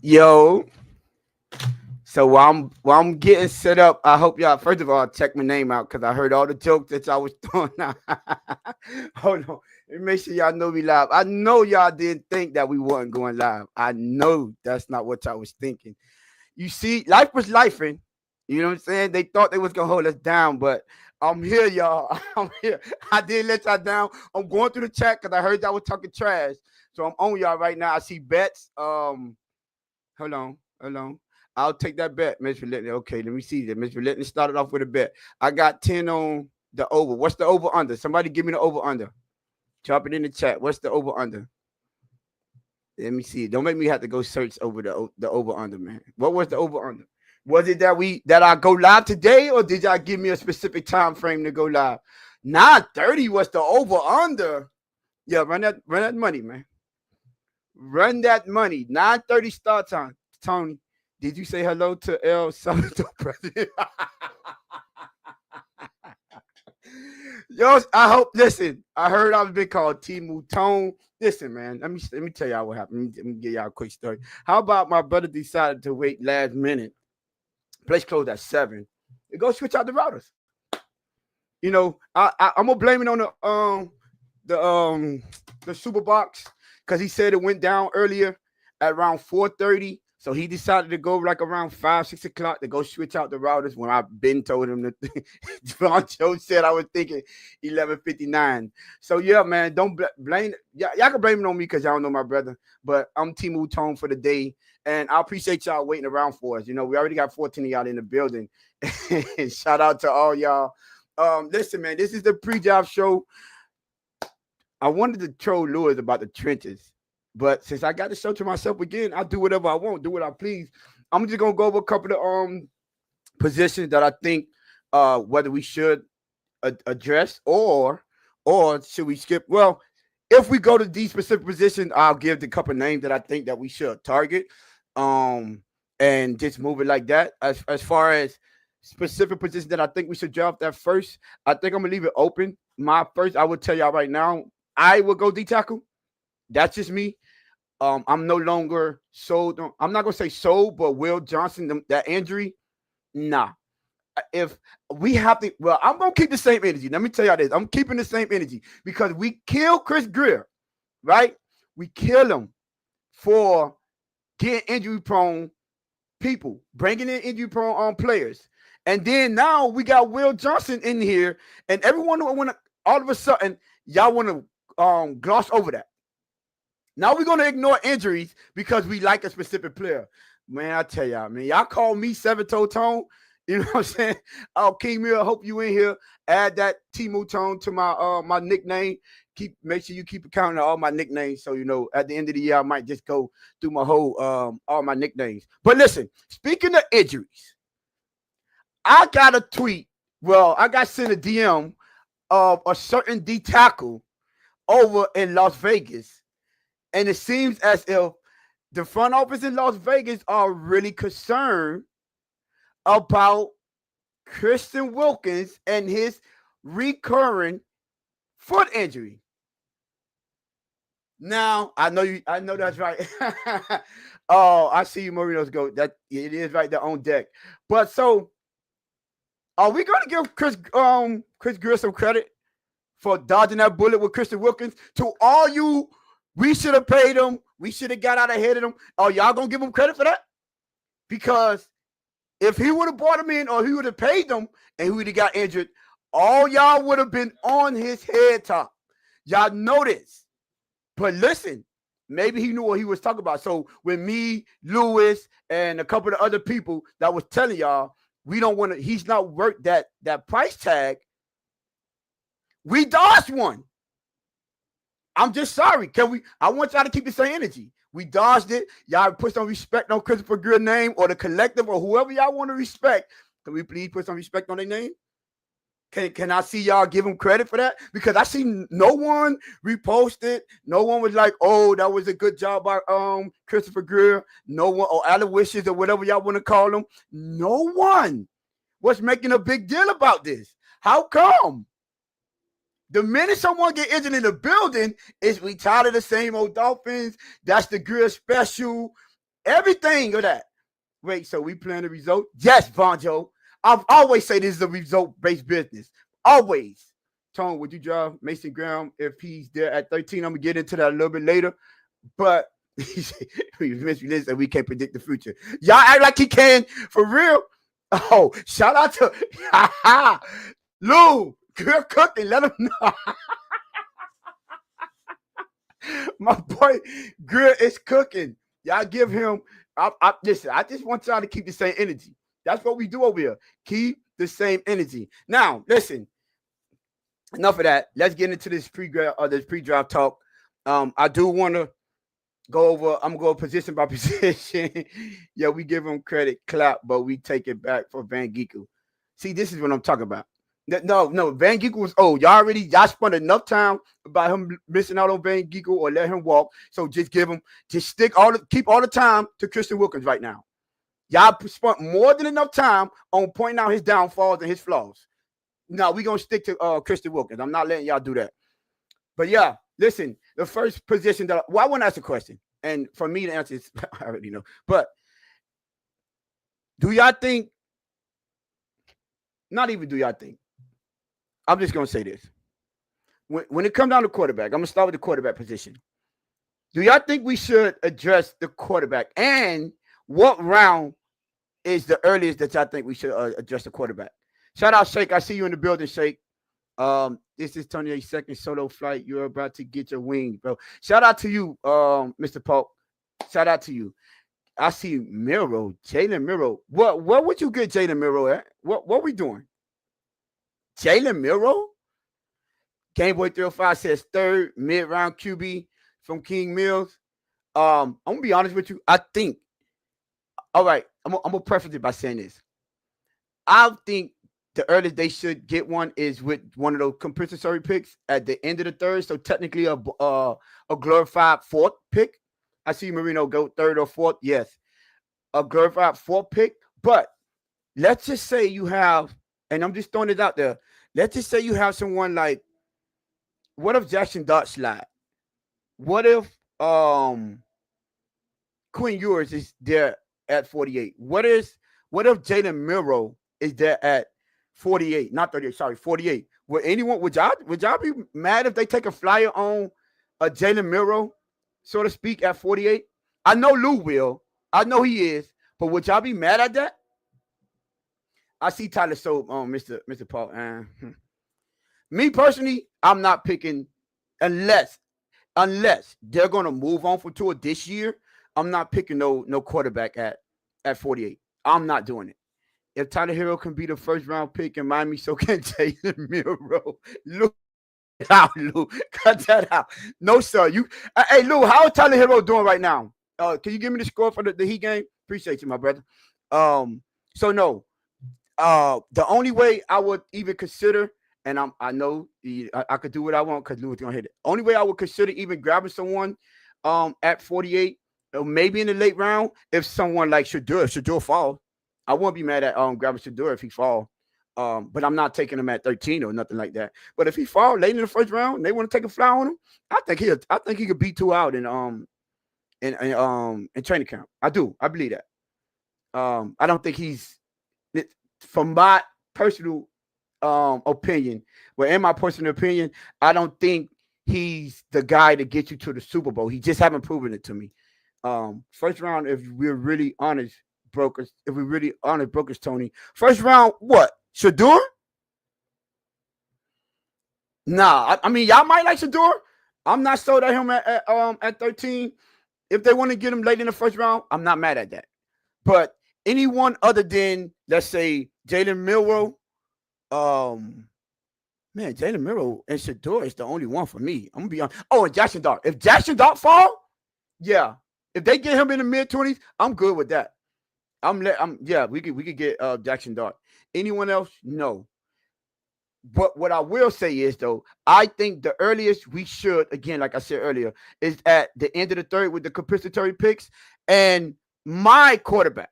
Yo, so while I'm getting set up, I hope y'all first of all check my name out because I heard all the jokes that y'all was throwing out. Hold on, let me make sure y'all know we live. I know y'all didn't think that we weren't going live. I know that's not what y'all was thinking. You see, life was lifing. You know what I'm saying? They thought they was gonna hold us down, but I'm here, y'all. I'm here. I didn't let y'all down. I'm going through the chat because I heard y'all was talking trash. So I'm on y'all right now. I see bets. Hold on. I'll take that bet, Miss Valentine. Okay, let me see that. Miss Valentine started off with a bet. I got 10 on the over. What's the over under? Somebody give me the over under. Drop it in the chat. What's the over under? Let me see. Don't make me have to go search over the over under, man. What was the over under? Was it that I go live today, or did y'all give me a specific time frame to go live? 9:30 was the over under. Yeah, run that money, man. Run that money. 9:30 start time. Tony, did you say hello to El Salvador president? Yo, I hope. Listen, I heard I was been called Timu Tone. Listen, man. Let me tell y'all what happened. Let me give y'all a quick story. How about my brother decided to wait last minute? Place closed at 7. They go switch out the routers. You know, I'm gonna blame it on the um the super box because he said it went down earlier at around 4:30. So he decided to go like around 5, 6 o'clock to go switch out the routers when I've been told him that John Joe said I was thinking 11:59. So yeah, man, don't blame y'all can blame it on me because y'all don't know my brother. But I'm Timu Tone for the day. And I appreciate y'all waiting around for us. You know, we already got 14 of y'all in the building. Shout out to all y'all. Listen, man, this is the pre-job show. I wanted to troll Lewis about the trenches, but since I got the show to myself again, I do whatever I want, do what I please. I'm just gonna go over a couple of positions that I think whether we should address or should we skip. Well, if we go to these specific positions, I'll give the couple of names that I think that we should target, and just move it like that. As far as specific positions that I think we should draft that first, I think I'm gonna leave it open. My first, I would tell y'all right now, I will go D tackle. That's just me. I'm no longer sold. I'm not gonna say sold, but Will Johnson, that injury, nah. If we have to, well, I'm gonna keep the same energy. Let me tell y'all this. I'm keeping the same energy because we killed Chris Greer, right? We killed him for getting injury prone people, bringing in injury prone players. And then now we got Will Johnson in here, and everyone want to all of a sudden y'all want to gloss over that. Now we're gonna ignore injuries because we like a specific player. Man, I tell y'all, man, y'all call me Seven Toe Tone. You know what I'm saying? Oh, King Mill, I hope you in here. Add that Timu Tone to my nickname. Make sure you keep accounting all my nicknames. So you know, at the end of the year, I might just go through my whole all my nicknames. But listen, speaking of injuries, I got a tweet. Well, I got sent a DM of a certain D tackle over in Las Vegas. And it seems as if the front office in Las Vegas are really concerned about Christian Wilkins and his recurring foot injury. Now, I know that's right. Oh, I see you, Marino's go. That it is right there on deck. But so are we gonna give Chris Greer some credit for dodging that bullet with Christian Wilkins? To all you, we should have paid him. We should have got out ahead of him. Oh, y'all gonna give him credit for that? Because if he would have brought him in or he would have paid them and he would have got injured, all y'all would have been on his head top. Y'all know this. But listen, maybe he knew what he was talking about. So when me, Lewis, and a couple of other people that was telling y'all, we don't want to, he's not worth that price tag. We dodged one. I'm just sorry. I want y'all to keep the same energy. We dodged it. Y'all put some respect on Christopher Greer's name or the collective or whoever y'all want to respect. Can we please put some respect on their name? Can I see y'all give them credit for that? Because I see no one reposted. No one was like, oh, that was a good job by Christopher Greer. No one, or Aloysius or whatever y'all want to call them. No one was making a big deal about this. How come? The minute someone get injured in the building, is we tired of the same old Dolphins. That's the Greer special. Everything of that. Wait, so we playing the result? Yes, Bonjo. I've always say this is a result-based business. Always. Tone, would you draft Mason Graham if he's there at 13? I'm gonna get into that a little bit later. But we can't predict the future. Y'all act like he can for real. Oh, shout out to Lou. Good cooking. Let him know. My boy Good is cooking. Y'all give him. Listen, I just want y'all to keep the same energy. That's what we do over here. Keep the same energy. Now, listen. Enough of that. Let's get into this pre-draft talk. I do want to go over. I'm going position by position. Yeah, we give him credit, clap, but we take it back for Van Ginkel. See, this is what I'm talking about. No, Van Ginkel was old. Y'all spent enough time about him missing out on Van Ginkel or let him walk. So just keep all the time to Christian Wilkins right now. Y'all spent more than enough time on pointing out his downfalls and his flaws. No, we're going to stick to Christian Wilkins. I'm not letting y'all do that. But yeah, listen, the first position I want to ask a question. And for me, the answer is, I already know. But do y'all think, not even do y'all think, I'm just going to say this. When it comes down to quarterback, I'm going to start with the quarterback position. Do y'all think we should address the quarterback? And what round is the earliest that y'all think we should address the quarterback? Shout out, Shake. I see you in the building, Shake. This is Tony A's second solo flight. You're about to get your wings, bro. Shout out to you, Mr. Polk. Shout out to you. I see Miro, Jalen Miro. What would you get Jalen Miro at? What we doing? Jalen Miro? Gameboy 305 says third mid-round QB from King Mills. I'm gonna be honest with you. I think. All right, I'm gonna preface it by saying this. I think the earliest they should get one is with one of those compensatory picks at the end of the third. So technically a glorified fourth pick. I see Marino go third or fourth. Yes, a glorified fourth pick. But let's just say you have, and I'm just throwing it out there. Let's just say you have someone like, what if Jackson Dart slide? What if Quinn Ewers is there at 48? What if Jalen Miro is there at 48? Not 38, sorry, 48. Would y'all be mad if they take a flyer on a Jalen Miro, so to speak, at 48? I know Lou will. I know he is. But would y'all be mad at that? I see Tyler Soap on Mr. Paul. Me personally, I'm not picking unless they're gonna move on for tour this year. I'm not picking no quarterback at 48. I'm not doing it. If Tyler Hero can be the first round pick in Miami, so can Jalen Miro. Look out, Lou. Cut that out. No, sir. Hey, Lou, how is Tyler Hero doing right now? Can you give me the score for the Heat game? Appreciate you, my brother. So no. The only way I would even consider, and I know I could do what I want because Lou's gonna hit it. Only way I would consider even grabbing someone at 48, or maybe in the late round, if someone like Shedeur falls. I won't be mad at grabbing Shedeur if he fall. But I'm not taking him at 13 or nothing like that. But if he fall late in the first round and they want to take a fly on him, I think he could beat 2 out in training camp. I do. I believe that. I don't think he's, from my personal opinion, but in my personal opinion, I don't think he's the guy to get you to the Super Bowl. He just haven't proven it to me. First round, if we're really honest, brokers, Tony. First round, what? Shedeur? Nah, I mean, y'all might like Shedeur. I'm not sold at him at 13. If they want to get him late in the first round, I'm not mad at that. But anyone other than, let's say, Jalen Miro, Jalen Miro and Shedeur is the only one for me. I'm gonna be honest. Oh, and Jackson Dart. If Jackson Dart fall, yeah. If they get him in the mid-20s, I'm good with that. We could get Jackson Dart. Anyone else? No. But what I will say is, though, I think the earliest we should, again, like I said earlier, is at the end of the third with the compensatory picks. And my quarterback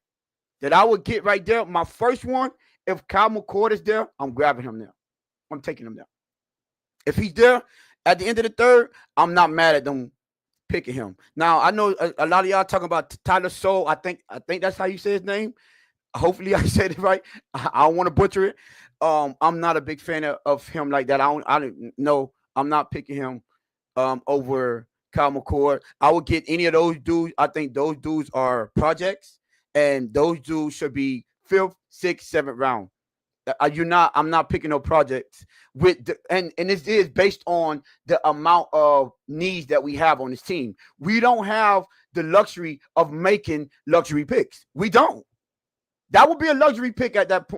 that I would get right there, my first one, if Kyle McCord is there, I'm grabbing him there. I'm taking him there. If he's there at the end of the third, I'm not mad at them picking him. Now I know a lot of y'all talking about Tyler Soul. I think that's how you say his name. Hopefully I said it right. I don't want to butcher it. I'm not a big fan of him like that. I don't know. I'm not picking him over Kyle McCord. I would get any of those dudes. I think those dudes are projects, and those dudes should be fifth, sixth, seventh round. You're not. I'm not picking no projects with and this is based on the amount of needs that we have on this team. We don't have the luxury of making luxury picks. We don't. That would be a luxury pick at that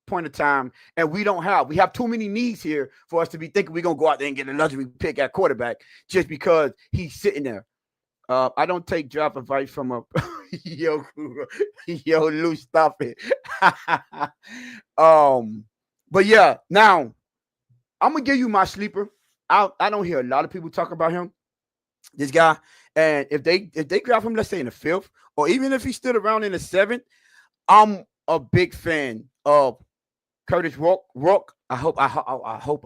point of time, and we don't have. We have too many needs here for us to be thinking we're gonna go out there and get a luxury pick at quarterback just because he's sitting there. I don't take draft advice from a yo, yo, Lou, stop it. But yeah, now I'm gonna give you my sleeper. I don't hear a lot of people talk about him, this guy. And if they grab him, let's say in the fifth, or even if he stood around in the seventh, I'm a big fan of Curtis Rourke. I hope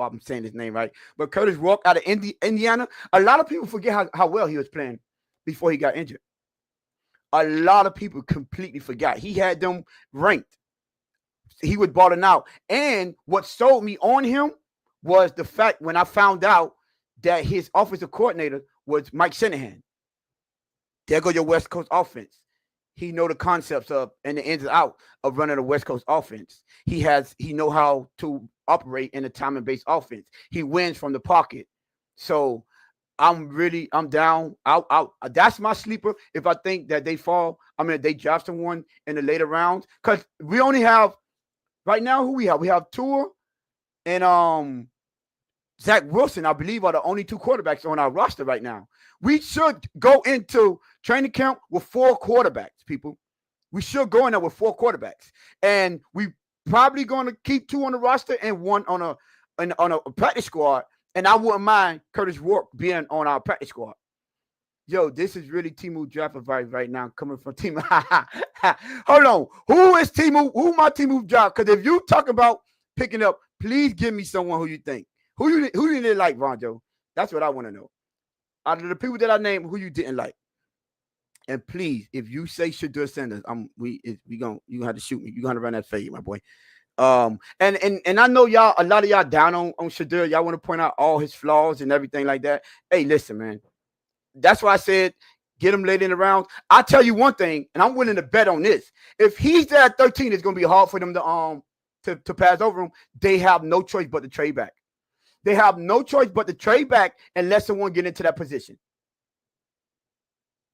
I'm saying his name right. But Curtis Rourke out of Indiana. A lot of people forget how well he was playing before he got injured. A lot of people completely forgot. He had them ranked. He was balling out. And what sold me on him was the fact when I found out that his offensive coordinator was Mike Shanahan. There go your West Coast offense. He know the concepts of and the ins and out of running a West Coast offense. He know how to operate in a timing-based offense. He wins from the pocket. So I'm down. That's my sleeper. If I think that they fall, they draft someone in the later rounds. Because we only have right now who we have. We have Tua and Zach Wilson, I believe, are the only two quarterbacks on our roster right now. We should go into training camp with 4 quarterbacks, people. We should go in there with 4 quarterbacks. And we probably going to keep 2 on the roster and 1 on a practice squad. And I wouldn't mind Curtis Rourke being on our practice squad. Yo, this is really Temu draft advice right now coming from Temu. Hold on. Who is Temu? Who my Temu draft? Because if you talk about picking up, please give me someone who you think. Who you didn't like, Vonjo? That's what I want to know. Out of the people that I named, who you didn't like. And please, if you say Shedeur Sanders, you gonna have to shoot me. You gonna run that fade, my boy. And I know y'all, a lot of y'all down on Shedeur. Y'all want to point out all his flaws and everything like that. Hey, listen, man. That's why I said get him late in the rounds. I'll tell you one thing, and I'm willing to bet on this. If he's there at 13, it's gonna be hard for them to pass over him. They have no choice but to trade back. They have no choice but to trade back and let someone get into that position.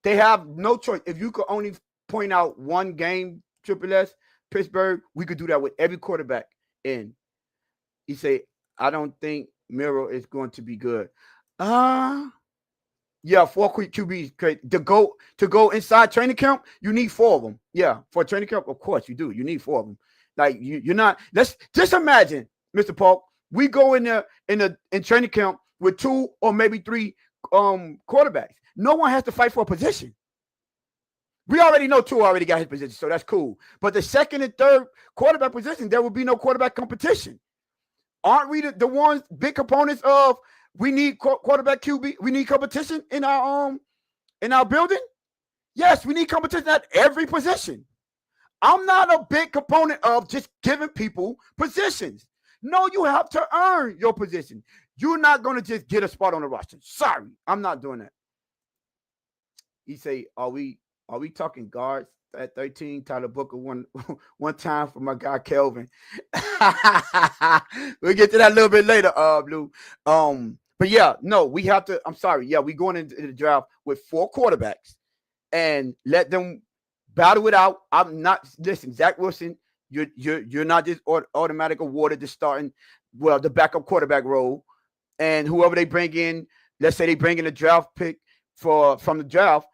They have no choice. If you could only point out one game, Triple S, Pittsburgh, we could do that with every quarterback in. He say, I don't think Miro is going to be good. Yeah, 4 quick QBs. To go inside training camp, you need 4 of them. Yeah, for training camp, of course you do. You need 4 of them. Like you're not. Let's just imagine, Mr. Paul. We go in training camp with 2 or maybe 3 quarterbacks. No one has to fight for a position. We already know 2 already got his position, so that's cool. But the second and third quarterback position, there will be no quarterback competition. Aren't we the ones big components of we need quarterback QB? We need competition in our building. Yes, we need competition at every position. I'm not a big component of just giving people positions. No, you have to earn your position. You're not going to just get a spot on the roster. Sorry, I'm not doing that. He say, are we talking guards at 13? Tyler Booker one time for my guy Kelvin. We'll get to that a little bit later, Blue. But yeah, no, we have to. I'm sorry. Yeah, we going into the draft with 4 quarterbacks and let them battle it out. I'm not. Listen, Zach Wilson. You're not just automatic awarded the starting, the backup quarterback role, and whoever they bring in, let's say they bring in a draft pick from the draft,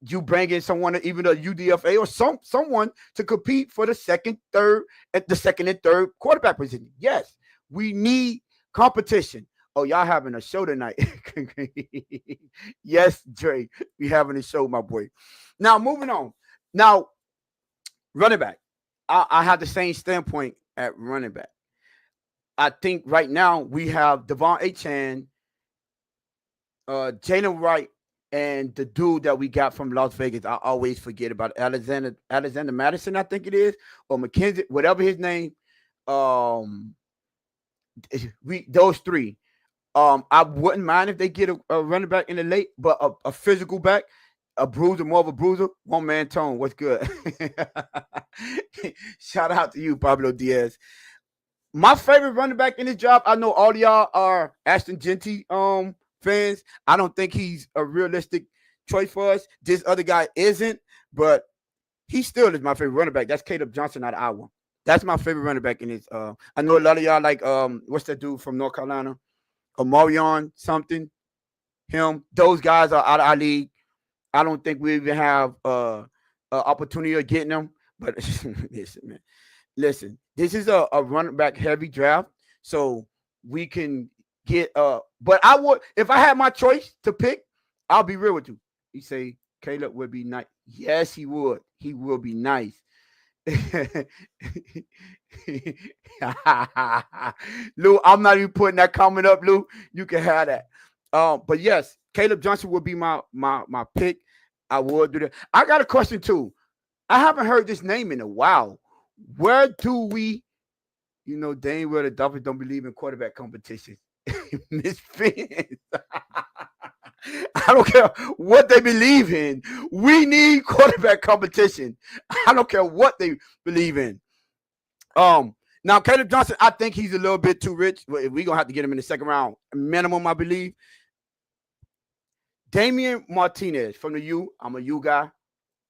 you bring in someone, even a UDFA or someone to compete for the second and third quarterback position. Yes, we need competition. Oh, y'all having a show tonight? Yes, Dre, we having a show, my boy. Now moving on. Now running back. I have the same standpoint at running back. I think right now we have Devon Achane Jalen Wright and the dude that we got from Las Vegas. I always forget about Alexander Madison, I think it is, or McKenzie, whatever his name. Um, we those three. I wouldn't mind if they get a running back in the late, but a physical back, a bruiser, more of a bruiser. One man tone. What's good? Shout out to you, Pablo Diaz. My favorite running back in this job. I know all of y'all are Ashton Genty fans. I don't think he's a realistic choice for us. This other guy isn't, but he still is my favorite running back. That's Caleb Johnson out of Iowa. That's my favorite running back in his. I know a lot of y'all like what's that dude from North Carolina? Omarion something. Him. Those guys are out of our league. I don't think we even have a opportunity of getting them. But listen, man. Listen, this is a running back heavy draft, so we can get but I would, if I had my choice to pick, I'll be real with you. You say Caleb would be nice. Yes, he would. He will be nice. Lou, I'm not even putting that comment up, Lou. You can have that. But yes, Caleb Johnson would be my pick. I would do that. I got a question too. I haven't heard this name in a while. Where do we, Dane, where the Dolphins don't believe in quarterback competition? Miss Finn. I don't care what they believe in. We need quarterback competition. I don't care what they believe in. Now Caleb Johnson, I think he's a little bit too rich. We're gonna have to get him in the second round minimum, I believe. Damian Martinez from the U. I'm a U guy.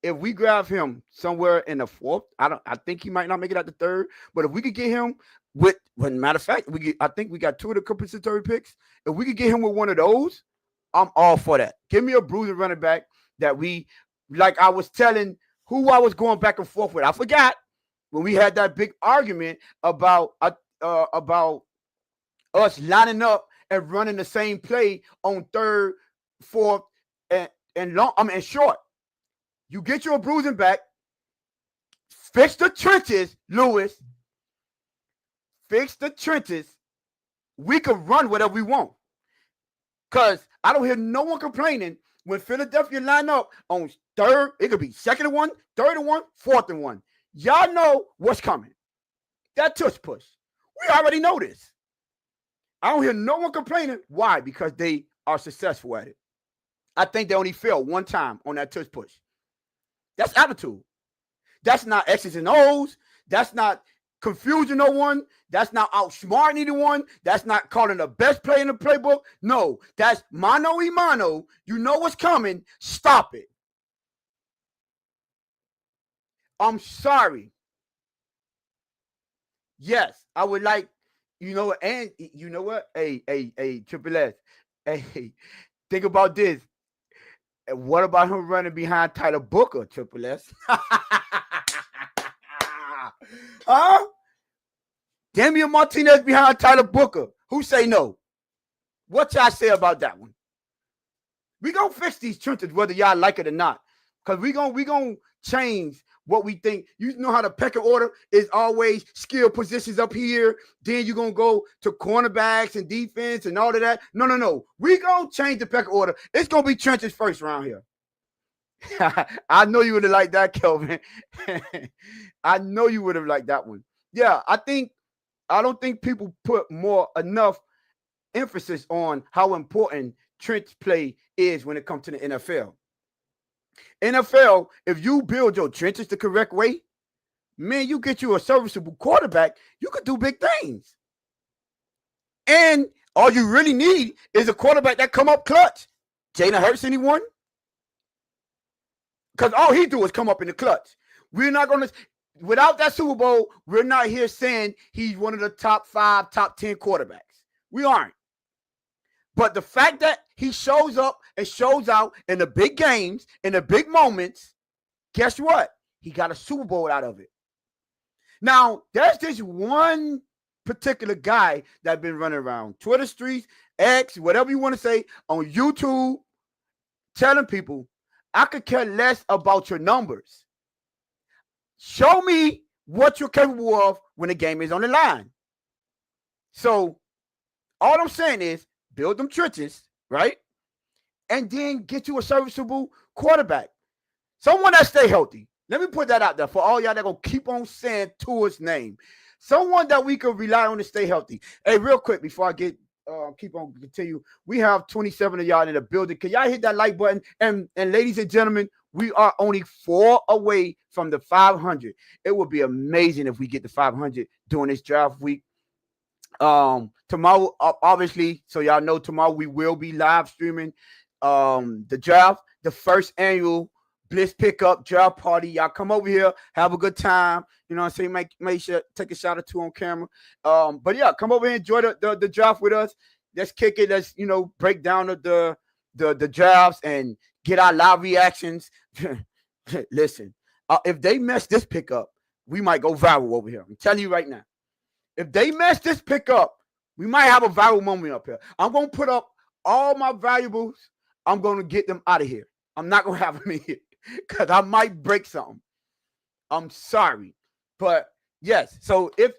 If we grab him somewhere in the fourth, I think he might not make it out the third. But if we could get him with, matter of fact, I think we got 2 of the compensatory picks. If we could get him with one of those, I'm all for that. Give me a bruising running back that we, like I was telling who I was going back and forth with. I forgot when we had that big argument about us lining up and running the same play on third, fourth, and long. And short. You get your bruising back. Fix the trenches, Lewis. Fix the trenches. We can run whatever we want. Because I don't hear no one complaining when Philadelphia line up on third. It could be second and 1, third and 1, fourth and 1. Y'all know what's coming. That tush push. We already know this. I don't hear no one complaining. Why? Because they are successful at it. I think they only failed one time on that tush push. That's attitude. That's not X's and O's. That's not confusing no one. That's not outsmarting anyone. That's not calling the best play in the playbook. No, that's mano y mano. You know what's coming. Stop it. I'm sorry. Yes, I would like, and you know what? Hey, Triple S. Hey, think about this. What about him running behind Tyler Booker, Triple S? Huh? Damian Martinez behind Tyler Booker. Who say no? What y'all say about that one? We gonna fix these trenches whether y'all like it or not. Because we gonna change what we think. You know how the pecking order is always skill positions up here. Then you're going to go to cornerbacks and defense and all of that. No. We going to change the pecking order. It's going to be trenches first around here. I know you would have liked that, Kelvin. I know you would have liked that one. Yeah, I don't think people put enough emphasis on how important trench play is when it comes to the NFL. NFL, if you build your trenches the correct way, man, you get you a serviceable quarterback, you could do big things. And all you really need is a quarterback that come up clutch. Jalen Hurts, anyone? Because all he do is come up in the clutch. We're not going to, without that Super Bowl, we're not here saying he's one of the top 5, top 10 quarterbacks. We aren't. But the fact that he shows up and shows out in the big games, in the big moments, guess what? He got a Super Bowl out of it. Now, there's this one particular guy that's been running around Twitter streets, X, whatever you want to say, on YouTube, telling people, I could care less about your numbers. Show me what you're capable of when the game is on the line. So, all I'm saying is, build them trenches, right? and then get you a serviceable quarterback. Someone that stay healthy. Let me put that out there for all y'all that gonna keep on saying Tua's name. Someone that we could rely on to stay healthy. Hey, real quick before I keep on continue, we have 27 of y'all in the building. Can y'all hit that like button? And ladies and gentlemen, we are only 4 away from the 500. It would be amazing if we get the 500 during this draft week. Tomorrow, obviously, so y'all know tomorrow we will be live streaming the draft, the first annual Bliss Pickup Draft Party. Y'all come over here, have a good time. You know what I'm saying? Make sure take a shot or two on camera. But yeah, come over here, enjoy the draft with us. Let's kick it. Let's break down the drafts and get our live reactions. Listen, if they mess this pickup, we might go viral over here. I'm telling you right now. If they mess this pickup, we might have a viral moment up here. I'm gonna put up all my valuables. I'm gonna get them out of here. I'm not gonna have them in here because I might break something. I'm sorry, but yes. So if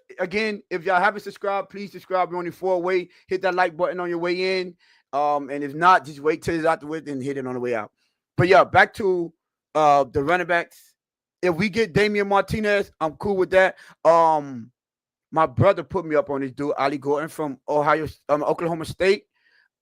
y'all haven't subscribed, please subscribe. We're only 4 away. Hit that like button on your way in. And if not, just wait till it's out the way and hit it on the way out. But yeah, back to the running backs. If we get Damian Martinez, I'm cool with that. My brother put me up on this dude, Ali Gordon from Oklahoma State.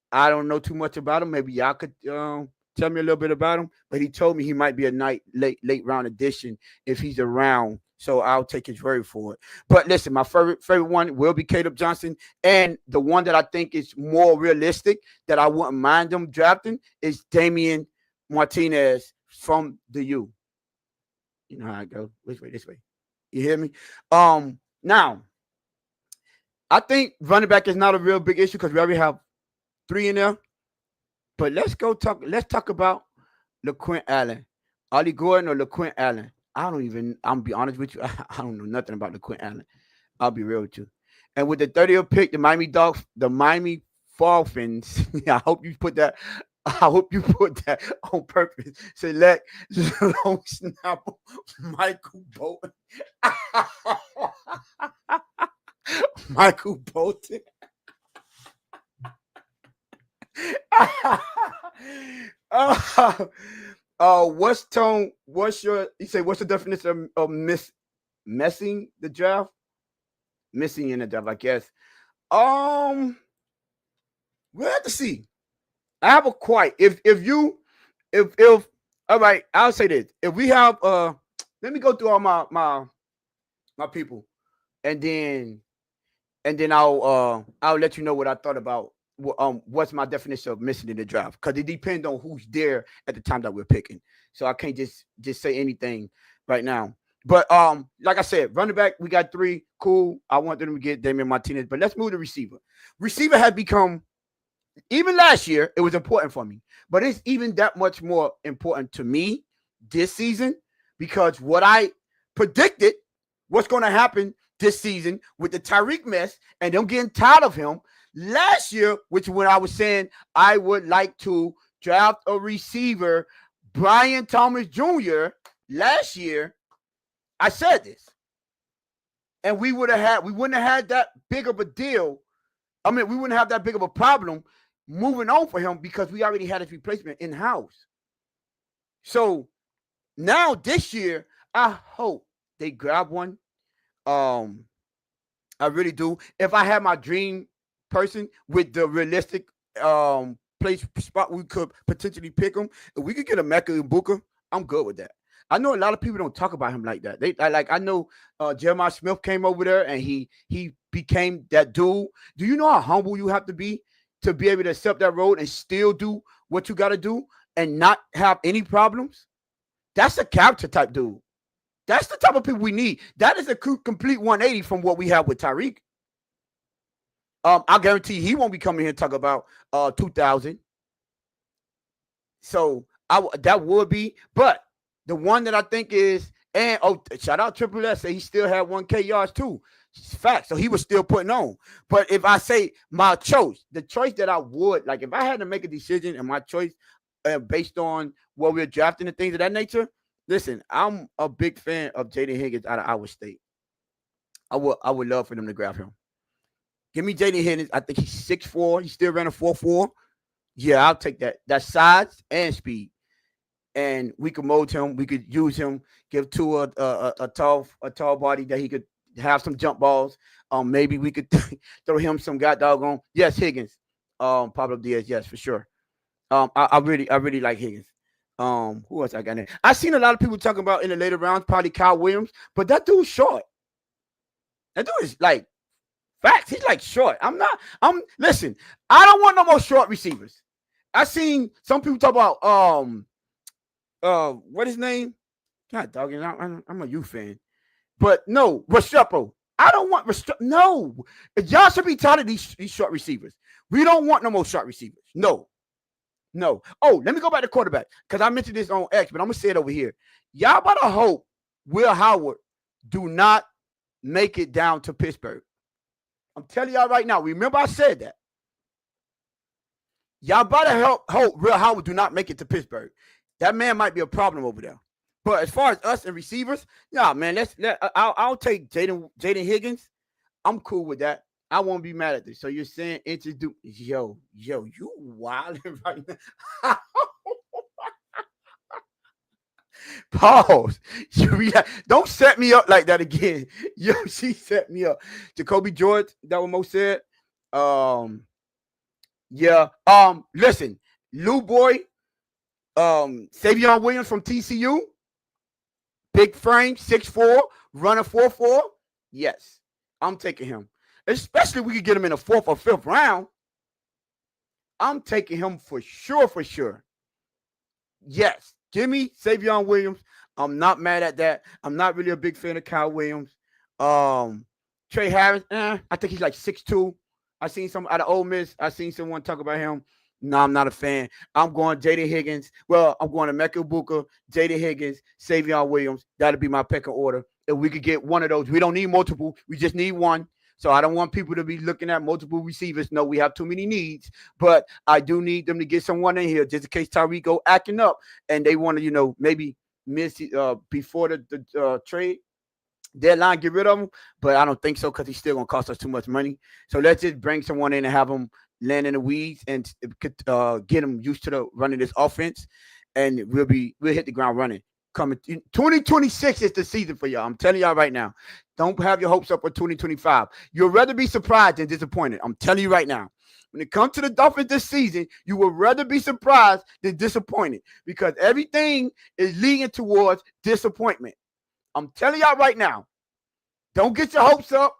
I don't know too much about him. Maybe y'all could tell me a little bit about him. But he told me he might be a late round addition if he's around. So I'll take his word for it. But listen, my favorite one will be Caleb Johnson. And the one that I think is more realistic that I wouldn't mind them drafting is Damian Martinez from the U. You know how I go. Which way? This way. You hear me? Now, I think running back is not a real big issue because we already have 3 in there. But let's talk about LaQuint Allen. Ali Gordon or LaQuint Allen. I'm gonna be honest with you. I don't know nothing about LaQuint Allen. I'll be real with you. And with the 30th pick, the Miami Dolphins, I hope you put that on purpose. Select long snapper Michael Bolton. Michael Bolton. What's the definition of messing the draft? Missing in the draft, I guess. We'll have to see. I have a quite. If all right, I'll say this. If we have let me go through all my people, and then I'll let you know what I thought about what's my definition of missing in the draft, because it depends on who's there at the time that we're picking. So I can't just say anything right now. But like I said, running back, we got 3. Cool. I want them to get Damian Martinez, but let's move to receiver. Receiver had become, even last year, it was important for me, but it's even that much more important to me this season because what I predicted what's going to happen this season with the Tyreek mess and them getting tired of him last year, which when I was saying I would like to draft a receiver, Brian Thomas Jr. last year, I said this, and we wouldn't have had that big of a deal. I mean, we wouldn't have that big of a problem moving on for him because we already had his replacement in-house. So now this year, I hope they grab one. I really do. If I had my dream person with the realistic place spot, we could potentially pick him. If we could get a Mecca Ibuka, I'm good with that. I know a lot of people don't talk about him like that. I know Jeremiah Smith came over there and he became that dude. Do you know how humble you have to be able to accept that role and still do what you got to do and not have any problems? That's a character type dude. That's the type of people we need. That is a complete 180 from what we have with Tyreek. I guarantee he won't be coming here to talk about 2000. So that would be, but the one that I think is, and shout out Triple S, say he still had 1K yards too. It's fact. So he was still putting on. But if I say my choice, the choice that I would, like if I had to make a decision and my choice based on what we're drafting and things of that nature, listen, I'm a big fan of Jaden Higgins out of Iowa State. I would love for them to grab him. Give me Jaden Higgins. I think he's 6'4". He still ran a 4.4. Yeah, I'll take that. That's size and speed. And we could mold him. We could use him. Give Tua a tall body that he could have some jump balls. Maybe we could throw him some god doggone. Yes, Higgins. Pablo Diaz. Yes, for sure. I really like Higgins. Who else I got in there? I seen a lot of people talking about in the later rounds, probably Kyle Williams, but that dude's short. That dude is like facts. He's like short. Listen, I don't want no more short receivers. I seen some people talk about what his name? God dog, I'm a U fan. But no, Restrepo. I don't want Restrepo. No. Y'all should be tired of these short receivers. We don't want no more short receivers. No. No. Oh, let me go back to quarterback because I mentioned this on X, but I'm going to say it over here. Y'all better hope Will Howard do not make it down to Pittsburgh. I'm telling y'all right now. Remember I said that. Y'all better hope Will Howard do not make it to Pittsburgh. That man might be a problem over there. But as far as us and receivers, nah, man, I'll take Jaden Higgins. I'm cool with that. I won't be mad at this. So you're saying introduce yo, you wilding right now. Pause. Don't set me up like that again. Yo, she set me up. Jacoby George, that what Mo said. Yeah. Listen, Lou Boy, Savion Williams from TCU. Big frame, 6'4", running 4.4. Yes, I'm taking him. Especially if we could get him in the 4th or 5th round. I'm taking him for sure. Yes, give me Savion Williams. I'm not mad at that. I'm not really a big fan of Kyle Williams. Trey Harris, I think he's like 6'2". I seen some out of Ole Miss. I seen someone talk about him. No, I'm not a fan. I'm going Jaden Higgins. Well, I'm going to Emeka Egbuka, Jaden Higgins, Savion Williams. That'll be my pecking order. If we could get one of those, we don't need multiple. We just need one. So I don't want people to be looking at multiple receivers. No, we have too many needs. But I do need them to get someone in here just in case Tyreek go acting up and they want to, maybe miss before the trade deadline, get rid of him. But I don't think so because he's still going to cost us too much money. So let's just bring someone in and have them land in the weeds and get them used to the running this offense. And we'll hit the ground running. Coming 2026 is the season for y'all. I'm telling y'all right now. Don't have your hopes up for 2025. You'll rather be surprised than disappointed. I'm telling you right now. When it comes to the Dolphins this season, you would rather be surprised than disappointed because everything is leading towards disappointment. I'm telling y'all right now. Don't get your hopes up.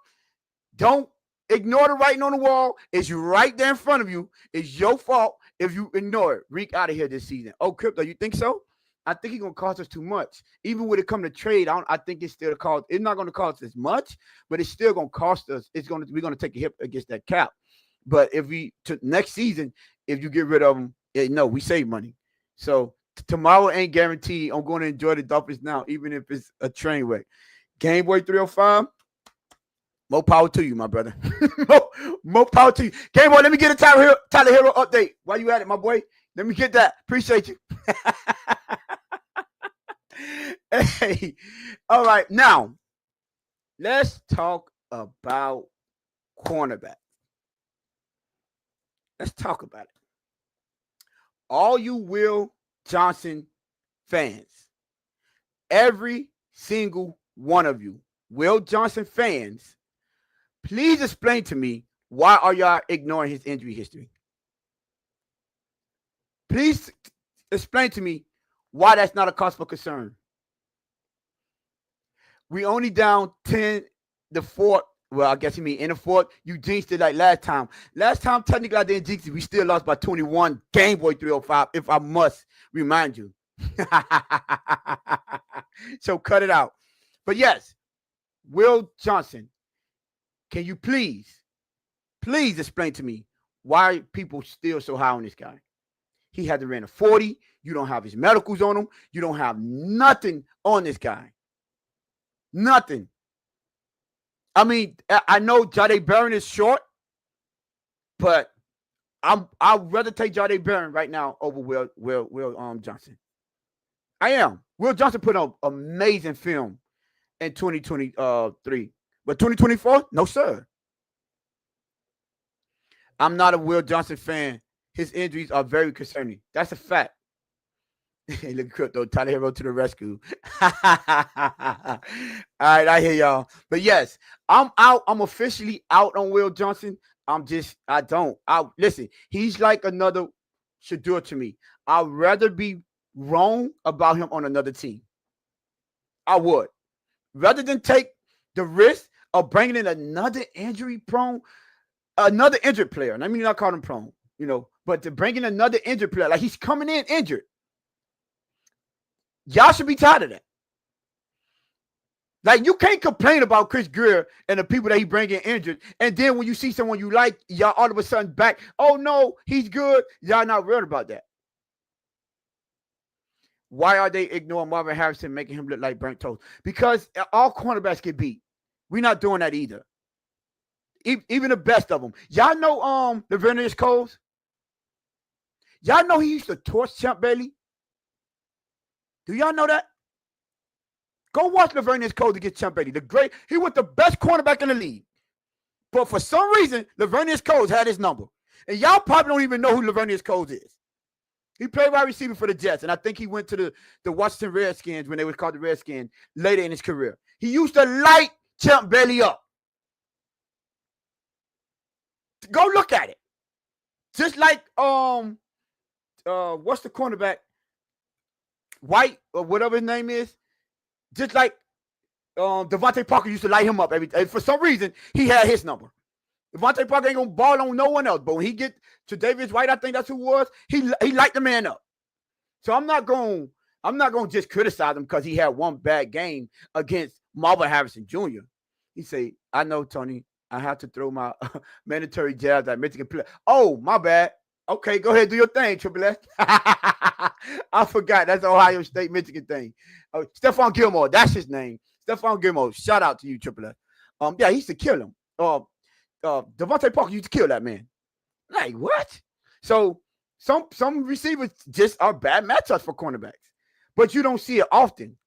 Don't ignore the writing on the wall. It's right there in front of you. It's your fault if you ignore it. Reek out of here this season. Oh, Crypto, you think so? I think he's gonna cost us too much. Even when it come to trade, I think it's still cost. It's not gonna cost as much, but it's still gonna cost us. We're gonna take a hit against that cap. But if next season, if you get rid of him, no, we save money. So tomorrow ain't guaranteed. I'm going to enjoy the Dolphins now, even if it's a train wreck. Game Boy 305. More power to you, my brother. more power to you. Game Boy, let me get a Tyler Hero update. While you at it, my boy? Let me get that. Appreciate you. Hey, all right. Now, let's talk about cornerback. Let's talk about it. All you Will Johnson fans, every single one of you Will Johnson fans, please explain to me why are y'all ignoring his injury history? Please explain to me why that's not a cause for concern. We only down 10 the fourth. Well, I guess you mean in the fourth. You jinxed it like last time. Last time, technically, I didn't jinx it. We still lost by 21. Game Boy 305, if I must remind you. So cut it out. But yes, Will Johnson, can you please explain to me why people still so high on this guy? He had to run a 40. You don't have his medicals on him. You don't have nothing on this guy. Nothing. I mean, I know Jahdae Barron is short, but I'd rather take Jahdae Barron right now over Will Johnson. I am. Will Johnson put on amazing film in 2023. But 2024, no, sir. I'm not a Will Johnson fan his injuries are very concerning. That's a fact. Hey, look at Crypto, Tyler Hero to the rescue. All right, I hear y'all. But yes, I'm out. I'm officially out on Will Johnson. I don't. Listen, he's like another Shedeur to me. I'd rather be wrong about him on another team. I would. Rather than take the risk of bringing in another injured player. And I mean, not call him prone, but to bring in another injured player, like he's coming in injured. Y'all should be tired of that. Like, you can't complain about Chris Grier and the people that he bring in injured, and then when you see someone you like, y'all all of a sudden back, oh no, he's good. Y'all not worried about that. Why are they ignoring Marvin Harrison, making him look like burnt toast? Because all cornerbacks get beat. We're not doing that either. Even the best of them. Y'all know Laveranues Coles? Y'all know he used to torch Champ Bailey? Do y'all know that? Go watch Laveranues Coles against Champ Bailey. He was the best cornerback in the league. But for some reason, Laveranues Coles had his number. And y'all probably don't even know who Laveranues Coles is. He played wide receiver for the Jets, and I think he went to the Washington Redskins when they was called the Redskins later in his career. He used to light Champ Bailey up. Go look at it. Just like what's the cornerback? White or whatever his name is. Just like Devontae Parker used to light him up for some reason, he had his number. Devontae Parker ain't gonna ball on no one else, but when he get to Davis White, I think that's who it was, he light the man up. So I'm not gonna just criticize him because he had one bad game against Marvin Harrison Jr. He say, I know, Tony, I have to throw my mandatory jabs at Michigan player. Oh, my bad. Okay, go ahead, do your thing, Triple S. I forgot. That's the Ohio State Michigan thing. Stephon Gilmore, that's his name. Stephon Gilmore. Shout out to you, Triple S. Yeah, he used to kill him. Devontae Parker used to kill that man. Like, what? So some receivers just are bad matchups for cornerbacks. But you don't see it often.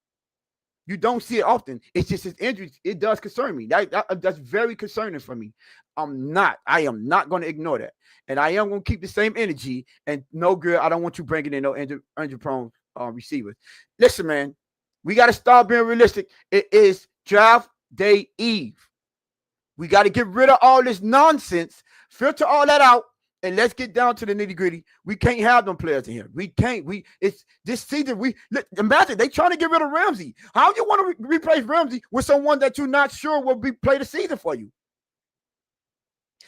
You don't see it often. It's just his injuries. It does concern me. That's very concerning for me. I am not going to ignore that. And I am going to keep the same energy. And no, girl, I don't want you bringing in no injury-prone receivers. Listen, man, we got to start being realistic. It is draft day eve. We got to get rid of all this nonsense, filter all that out, and let's get down to the nitty-gritty. We can't have them players in here. We can't. It's this season. Imagine they trying to get rid of Ramsey. How do you want to replace Ramsey with someone that you're not sure will play the season for you?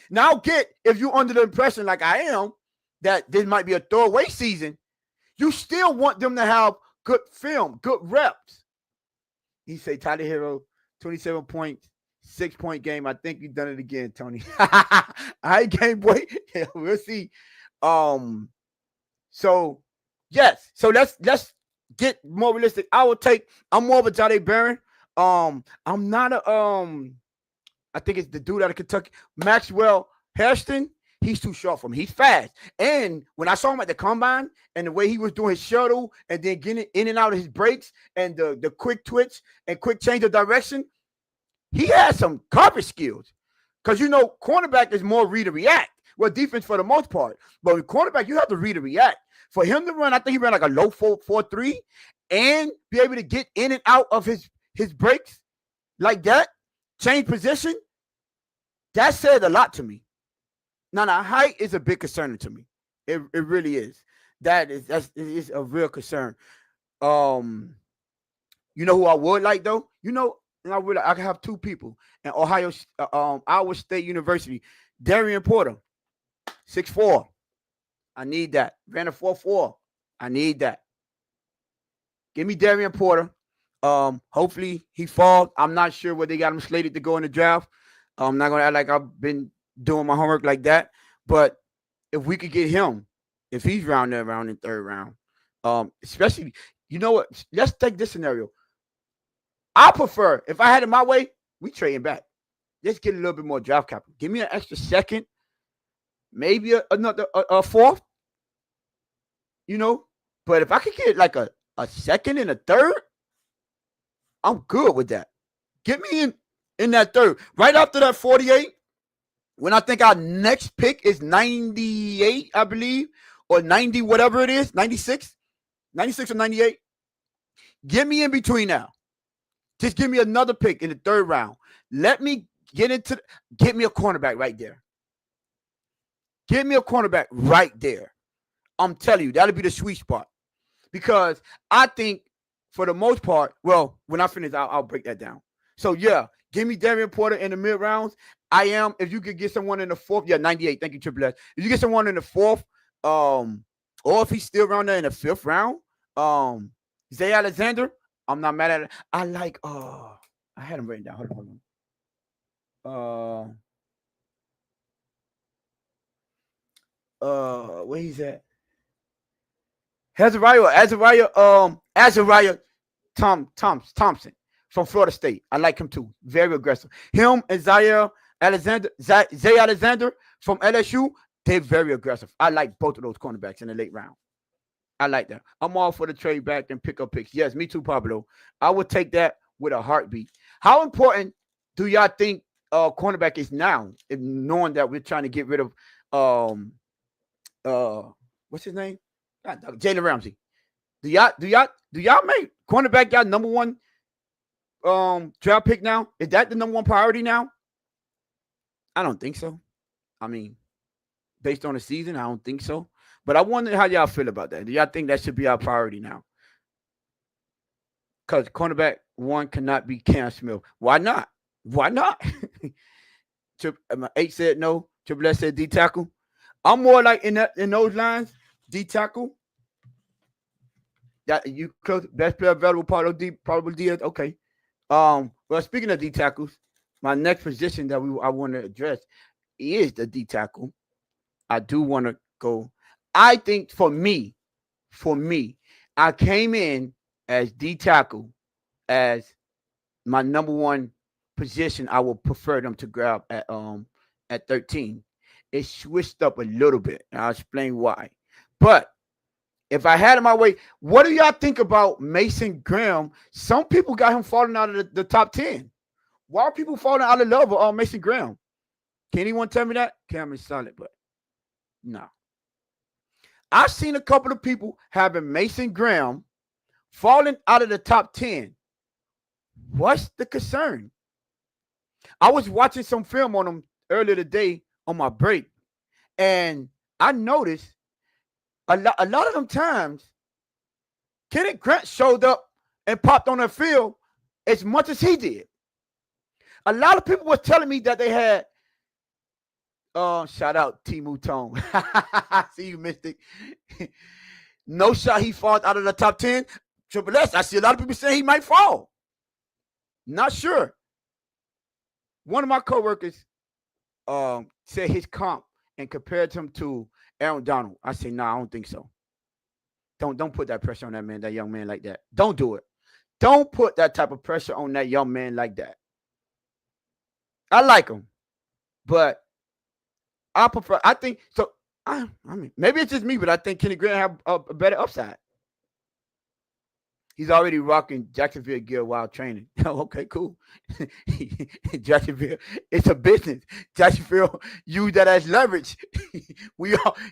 Now, if you're under the impression, like I am, that this might be a throwaway season, you still want them to have good film, good reps. He say Tyler Hero, 27 points. 6-point game. I think you've done it again, Tony. I game boy. Yeah, we'll see. So yes. So let's get more realistic. I'm more of a Jahdae Barron. I'm not I think it's the dude out of Kentucky, Maxwell Hairston. He's too short for me. He's fast. And when I saw him at the combine and the way he was doing his shuttle and then getting in and out of his breaks and the quick twitch and quick change of direction, he has some coverage skills because, cornerback is more read and react. Well, defense for the most part. But with cornerback, you have to read and react. For him to run, I think he ran like a low 4.3 and be able to get in and out of his breaks like that, change position, that said a lot to me. Now, height is a big concern to me. It really is. That is a real concern. You know who I would like, though? And I can have two people in Iowa State University. Darian Porter, 6'4". I need that. Ran a 4.4. I need that. Give me Darian Porter. Hopefully he falls. I'm not sure where they got him slated to go in the draft. I'm not gonna act like I've been doing my homework like that. But if we could get him, if he's around in third round, especially, you know what? Let's take this scenario. I prefer, if I had it my way, we trading back. Let's get a little bit more draft capital. Give me an extra second, maybe another fourth, But if I could get like a second and a third, I'm good with that. Get me in that third. Right after that 48, when I think our next pick is 98, I believe, or 90, whatever it is, 96, 96 or 98. Get me in between now. Just give me another pick in the third round. Let me get me a cornerback right there. Give me a cornerback right there. I'm telling you, that'll be the sweet spot. Because I think, for the most part, well, when I finish, I'll break that down. So, yeah, give me Darian Porter in the mid rounds. If you could get someone in the fourth, 98. Thank you, Triple S. If you get someone in the fourth, or if he's still around there in the fifth round, Zay Alexander, I'm not mad at it. I like, I had him written down. Hold on. Where he's at? Azariah Thompson from Florida State. I like him too. Very aggressive. Him and Zay Alexander from LSU, they're very aggressive. I like both of those cornerbacks in the late round. I like that. I'm all for the trade back and pick up picks. Yes, me too, Pablo. I would take that with a heartbeat. How important do y'all think cornerback is now, knowing that we're trying to get rid of what's his name? Jalen Ramsey. Do y'all make cornerback y'all number one draft pick now? Is that the number one priority now? I don't think so. I mean, based on the season, I don't think so. But I wonder how y'all feel about that. Do y'all think that should be our priority now? Because cornerback one cannot be Cam Smith. Why not? Why not? 8 said no. Triple S said D tackle. I'm more like in those lines. D tackle. That you close best player available, probably D. Okay. Well, speaking of D tackles, my next position that I want to address is the D tackle. I do want to go. I think for me, I came in as D tackle as my number one position. I would prefer them to grab at 13. It switched up a little bit. And I'll explain why. But if I had it my way, what do y'all think about Mason Graham? Some people got him falling out of the top 10. Why are people falling out of love with Mason Graham? Can anyone tell me that? Cam is solid, but no. I've seen a couple of people having Mason Graham falling out of the top 10. What's the concern? I was watching some film on him earlier today on my break, and I noticed a lot of them times Kenneth Grant showed up and popped on the field as much as he did. A lot of people were telling me that they had shout out T Mouton. See you, Mystic. No shot he falls out of the top 10. Triple S, I see a lot of people saying he might fall. Not sure. One of my coworkers said his comp and compared him to Aaron Donald. I say, I don't think so. Don't put that pressure on that young man like that. Don't do it. Don't put that type of pressure on that young man like that. I like him, but I prefer. I think so. I mean, maybe it's just me, but I think Kenny Grant have a better upside. He's already rocking Jacksonville gear while training. Okay, cool. Jacksonville, it's a business. Jacksonville use that as leverage.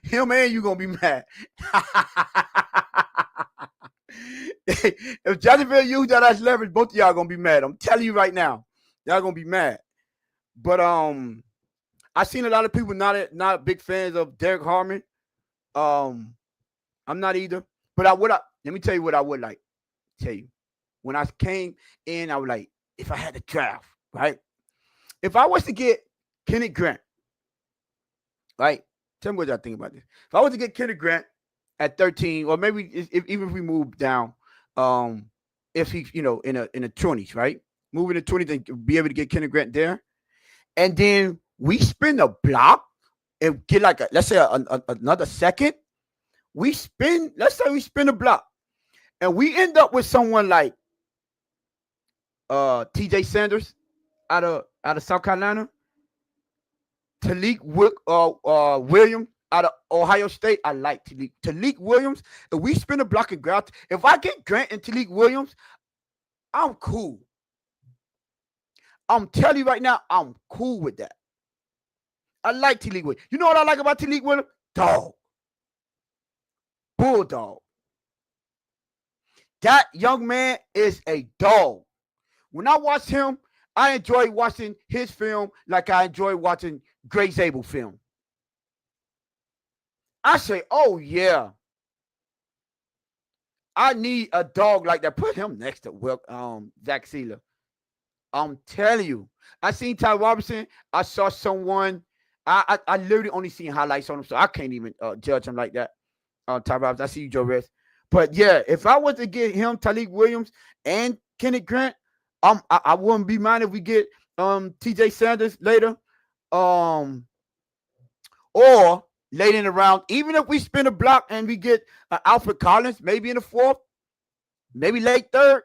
Him and you gonna be mad. If Jacksonville use that as leverage, both of y'all gonna be mad. I'm telling you right now, y'all gonna be mad. But I've seen a lot of people not big fans of Derek Harmon. I'm not either. But let me tell you what I would like. Tell you, when I came in, I was like, if I had to draft, right? If I was to get Kenny Grant, right? Tell me what y'all think about this. If I was to get Kenny Grant at 13, or maybe even if we move down, if he, in the 20s, right? Moving to 20s and be able to get Kenny Grant there, and then we spin a block and get like let's say another second. Let's say we spin a block. And we end up with someone like T.J. Sanders out of South Carolina, Talik Williams out of Ohio State. I like Talik Williams. If we spin a block and grab, if I get Grant and Talik Williams, I'm cool. I'm telling you right now, I'm cool with that. I like T. League Williams. You know what I like about T. League Williams? Dog. Bulldog. That young man is a dog. When I watch him, I enjoy watching his film like I enjoy watching Gray Zabel film. I say, oh yeah, I need a dog like that. Put him next to Zach Sealer. I'm telling you. I seen Ty Robinson. I saw someone. I literally only seen highlights on him, so I can't even judge him like that. Ty Robinson. I see you, Joe Rest. But yeah, if I was to get him, Tyleik Williams, and Kenneth Grant, I wouldn't be mad if we get TJ Sanders later. Or late in the round, even if we spin a block and we get Alfred Collins, maybe in the fourth, maybe late third,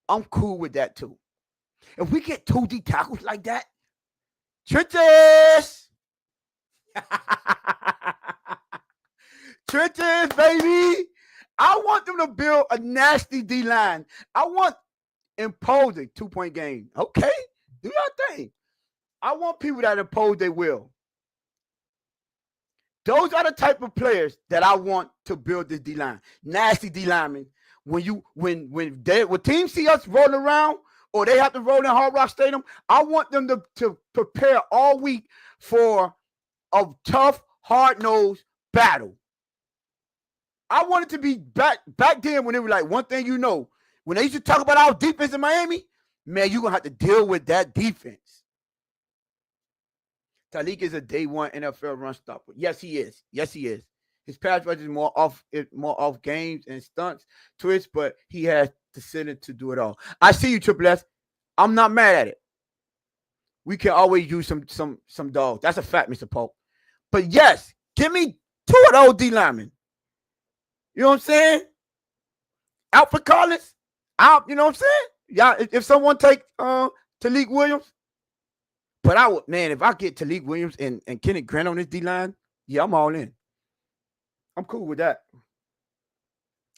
I'm cool with that too. If we get 2 D tackles like that, trenches, trenches, baby. I want them to build a nasty D line. I want imposing 2-point game. Okay, do your thing. I want people that impose their will. Those are the type of players that I want to build this D line. Nasty D linemen. When teams see us rolling around or they have to roll in Hard Rock Stadium, I want them to prepare all week for a tough, hard-nosed battle. I want it to be back then when they were like, one thing you know, when they used to talk about our defense in Miami, man, you're going to have to deal with that defense. Tyleik is a day one NFL run stopper. Yes, he is. Yes, he is. His pass rush is more off games and stunts, twists, but he has the center to do it all. I see you, Triple S. I'm not mad at it. We can always use some dogs. That's a fact, Mr. Polk. But yes, give me 2 of those D linemen. You know what I'm saying? Alfred Collins. Out. You know what I'm saying? Yeah. If someone take Tyleik Williams, but I would, man, if I get Tyleik Williams and Kenneth Grant on this D line, yeah, I'm all in. I'm cool with that.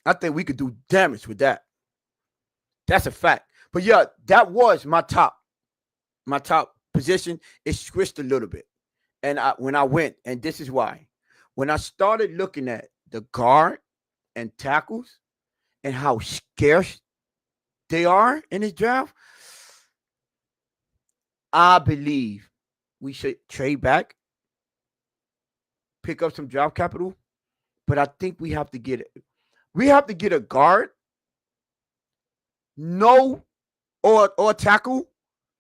I think we could do damage with that. That's a fact. But yeah, that was my top position. It switched a little bit. And when I went, and this is why. When I started looking at the guard and tackles and how scarce they are in this draft, I believe we should trade back, pick up some draft capital, but I think we have to get it. We have to get a guard, or tackle,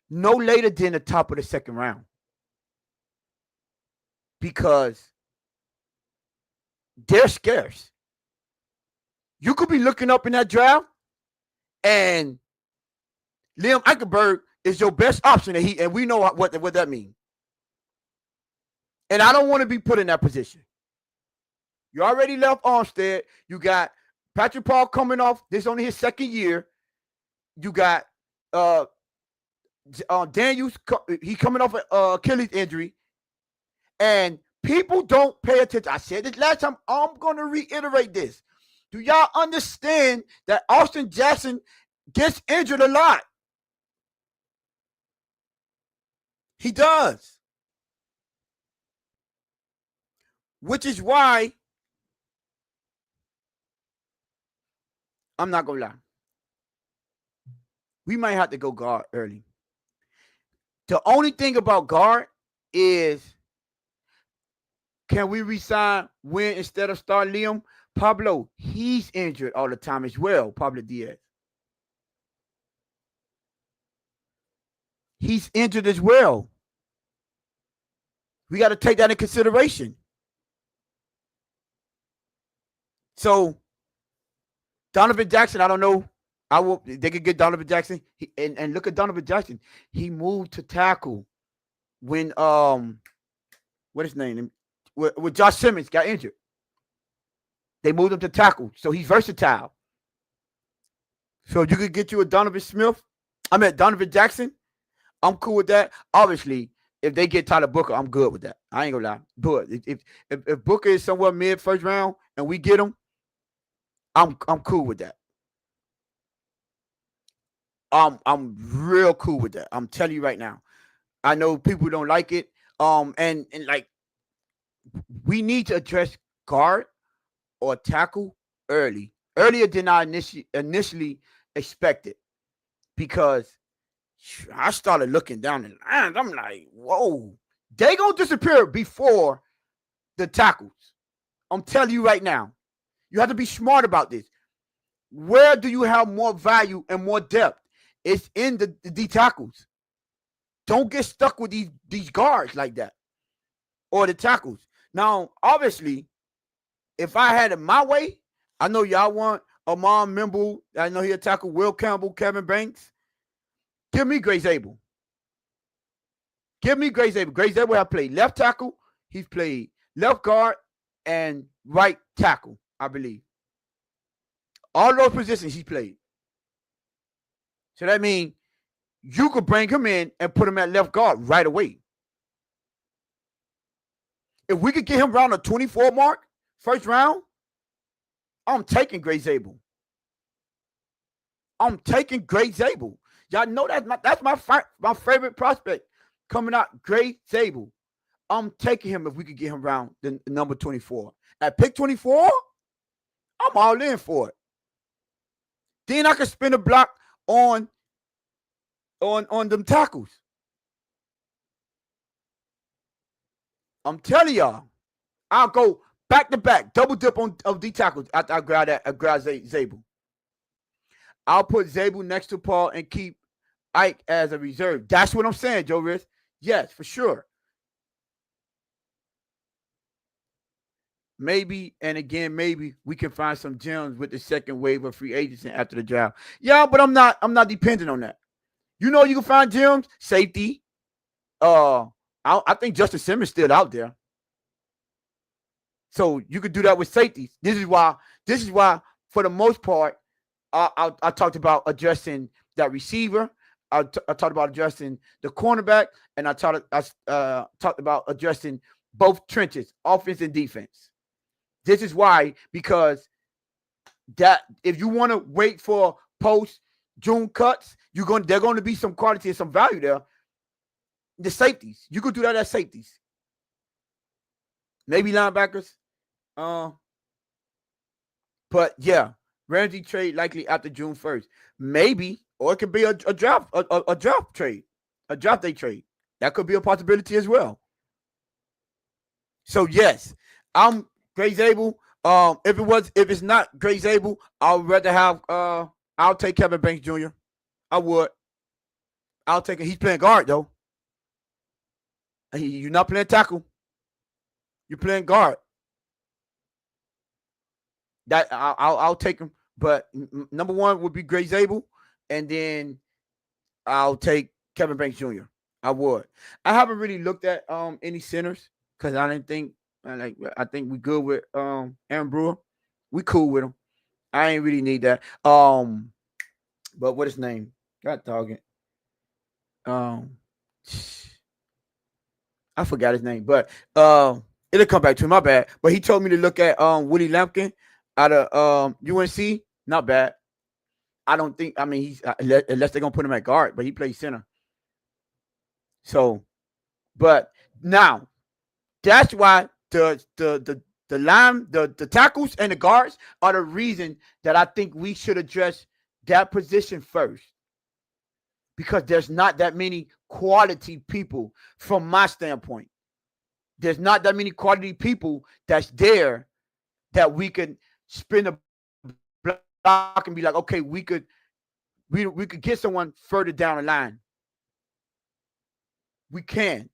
no later than the top of the second round. Because they're scarce. You could be looking up in that draft, and Liam Eichenberg is your best option, and we know what that means. And I don't want to be put in that position. You already left Armstead. You got Patrick Paul coming off. This is only his second year. You got Daniels. He coming off an Achilles injury. And people don't pay attention. I said this last time. I'm going to reiterate this. Do y'all understand that Austin Jackson gets injured a lot? He does. Which is why I'm not going to lie. We might have to go guard early. The only thing about guard is, can we resign Wynn instead of start Liam? Pablo, he's injured all the time as well, Pablo Diaz. He's injured as well. We got to take that in consideration. So, Donovan Jackson, I don't know. They could get Donovan Jackson. And look at Donovan Jackson. He moved to tackle when what is his name? With Josh Simmons got injured. They moved him to tackle. So he's versatile. So you could get you a Donovan Jackson. I'm cool with that. Obviously, if they get Tyler Booker, I'm good with that. I ain't gonna lie. But if Booker is somewhere mid first round and we get him, I'm cool with that. I'm real cool with that. I'm telling you right now. I know people don't like it. And like we need to address guard or tackle earlier than I initially expected, because I started looking down the line. I'm like, whoa, they gonna disappear before the tackles. I'm telling you right now, you have to be smart about this. Where do you have more value and more depth? It's in the tackles. Don't get stuck with these guards like that or the tackles. Now, obviously, if I had it my way, I know y'all want Amon Mimble. I know he'll tackle Will Campbell, Kevin Banks. Give me Grace Abel. Give me Grace Abel. Grace Abel have played left tackle. He's played left guard and right tackle, I believe. All those positions he played. So that means you could bring him in and put him at left guard right away. If we could get him around the 24 mark, first round, I'm taking Grace Abel. I'm taking Grace Abel. Y'all know that's my favorite prospect coming out, Grace Abel. I'm taking him if we could get him around the number 24. At pick 24, I'm all in for it. Then I can spin a block on them tackles. I'm telling y'all, I'll go back to back, double dip on D tackles after I grab Zabel. I'll put Zabel next to Paul and keep Ike as a reserve. That's what I'm saying, Joe Riss. Yes, for sure. Maybe, and again, maybe we can find some gems with the second wave of free agents after the draft. Yeah, but I'm not dependent on that. You know, you can find gems, safety. I think Justin Simmons still out there. So you could do that with safeties. This is why, for the most part, I talked about addressing that receiver. I talked about addressing the cornerback, and I talked about addressing both trenches, offense and defense. This is why, because that if you want to wait for post June cuts, they're going to be some quality and some value there. The safeties, you could do that as safeties, maybe linebackers. But yeah, Ramsey trade likely after June 1st, maybe, or it could be a draft trade, a draft day trade. That could be a possibility as well. So yes, I'm Grace Abel. If it's not Grace Abel, I would rather have I'll take Kevin Banks Jr. I would. I'll take it. He's playing guard though. You're not playing tackle. You're playing guard. That I'll take him. But number one would be Grace Abel, and then I'll take Kevin Banks Jr. I would. I haven't really looked at any centers because I didn't think I think we good with Aaron Brewer. We cool with him. I ain't really need that. But what his name? God dog it. I forgot his name, but it'll come back to me. My bad. But he told me to look at Woody Lampkin out of UNC. Not bad. I don't think. I mean, he's unless they're gonna put him at guard, but he plays center. So, but now that's why the tackles and the guards are the reason that I think we should address that position first, because there's not that many quality people from my standpoint. There's not that many quality people that's there that we could spin a block and be like, okay, we could get someone further down the line. We can.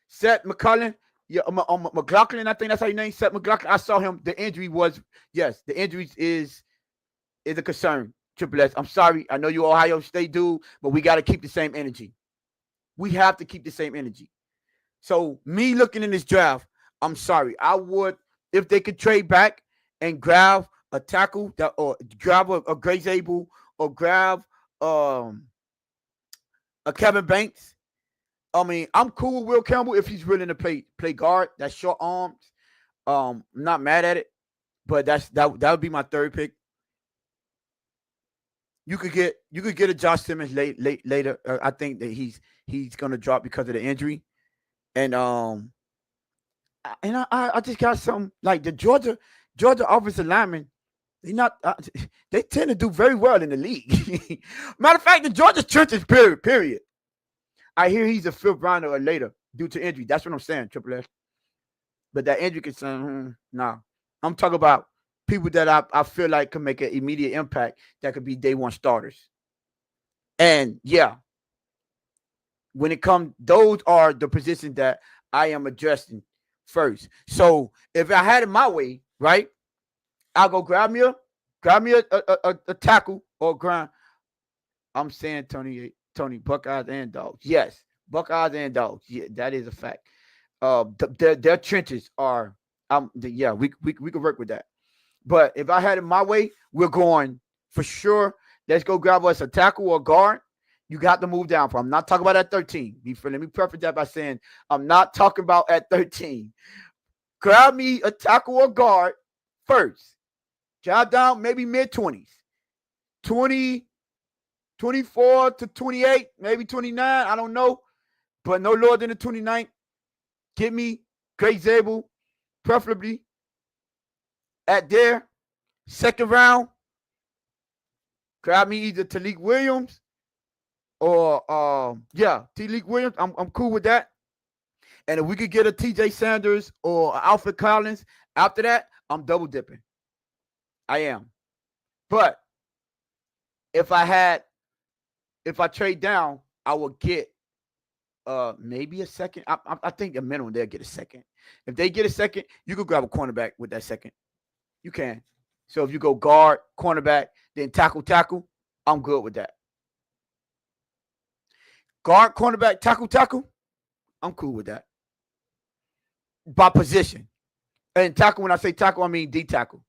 Seth McCollum, McLaughlin, I think that's how you name Seth McLaughlin. I saw him. The injury is a concern. Triple S. I'm sorry. I know you're Ohio State dude, but we got to keep the same energy. We have to keep the same energy. So me looking in this draft, I'm sorry. I would, if they could trade back and grab a tackle or grab a Grace Abel or grab a Kevin Banks. I mean, I'm cool with Will Campbell if he's willing to play guard. That's short arms. I'm not mad at it, but that would be my third pick. You could get a Josh Simmons later. I think that he's gonna drop because of the injury. And I just got something like the Georgia offensive linemen. They not they tend to do very well in the league. Matter of fact, the Georgia trenches, period. I hear he's a fifth rounder or later due to injury. That's what I'm saying, Triple S. But that injury concern, nah. I'm talking about people that I feel like can make an immediate impact that could be day one starters. And yeah, when it comes, those are the positions that I am addressing first. So if I had it my way, right, I'll go grab me a tackle or grind. I'm saying Tony, Buckeyes and Dogs. Yes, Buckeyes and Dogs. Yeah, that is a fact. Their trenches are, we can work with that. But if I had it my way, we're going for sure. Let's go grab us a tackle or guard. You got to move down from. I'm not talking about at 13. Let me preface that by saying I'm not talking about at 13. Grab me a tackle or guard first. Drop down maybe mid-20s. 20, 24 to 28, maybe 29. I don't know. But no lower than the 29th. Get me Greg Zabel, preferably at their second round. Grab me either Talik Williams or Talik Williams. I'm cool with that. And if we could get a TJ Sanders or Alfred Collins after that, I'm double dipping. I am. But if I trade down, I would get maybe a second. I think the minimum they'll get a second. If they get a second, you could grab a cornerback with that second. You can. So if you go guard, cornerback, then tackle, I'm good with that. Guard, cornerback, tackle, I'm cool with that. By position. And tackle, when I say tackle, I mean D tackle.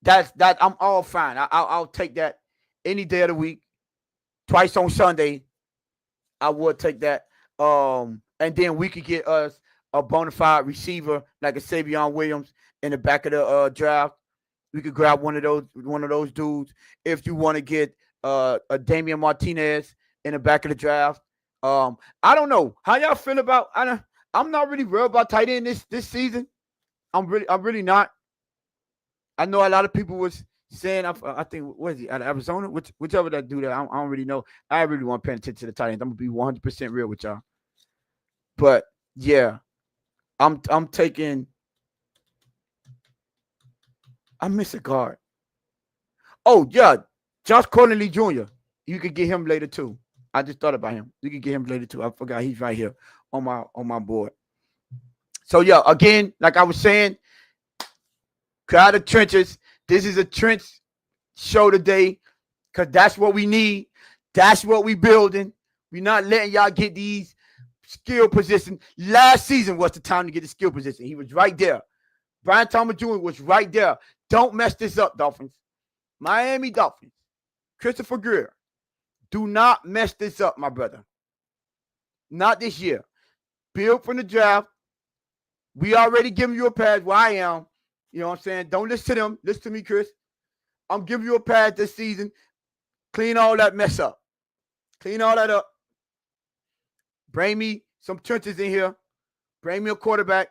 That I'm all fine. I'll take that any day of the week. Twice on Sunday, I would take that. And then we could get us a bona fide receiver like a Savion Williams in the back of the draft. We could grab one of those dudes. If you want to get a Damian Martinez in the back of the draft. I don't know how y'all feel about. I'm not really worried about tight end this season. I'm really not. I know a lot of people was saying, I think, what is he, out of Arizona? Whichever that dude, I don't really know. I really want to pay attention to the tight end. I'm going to be 100% real with y'all. But, yeah, I'm taking – I miss a guard. Oh, yeah, Josh Courtney Jr. You could get him later, too. I just thought about him. You could get him later, too. I forgot he's right here on my board. So, yeah, again, like I was saying, crowd of trenches. This is a trench show today because that's what we need. That's what we building. We're not letting y'all get these skill positions. Last season was the time to get the skill position. He was right there. Brian Thomas Jr. was right there. Don't mess this up, Dolphins. Miami Dolphins. Christopher Greer. Do not mess this up, my brother. Not this year. Build from the draft. We already giving you a pass where I am. You know what I'm saying? Don't listen to them. Listen to me, Chris. I'm giving you a pass this season. Clean all that mess up. Clean all that up. Bring me some trenches in here. Bring me a quarterback.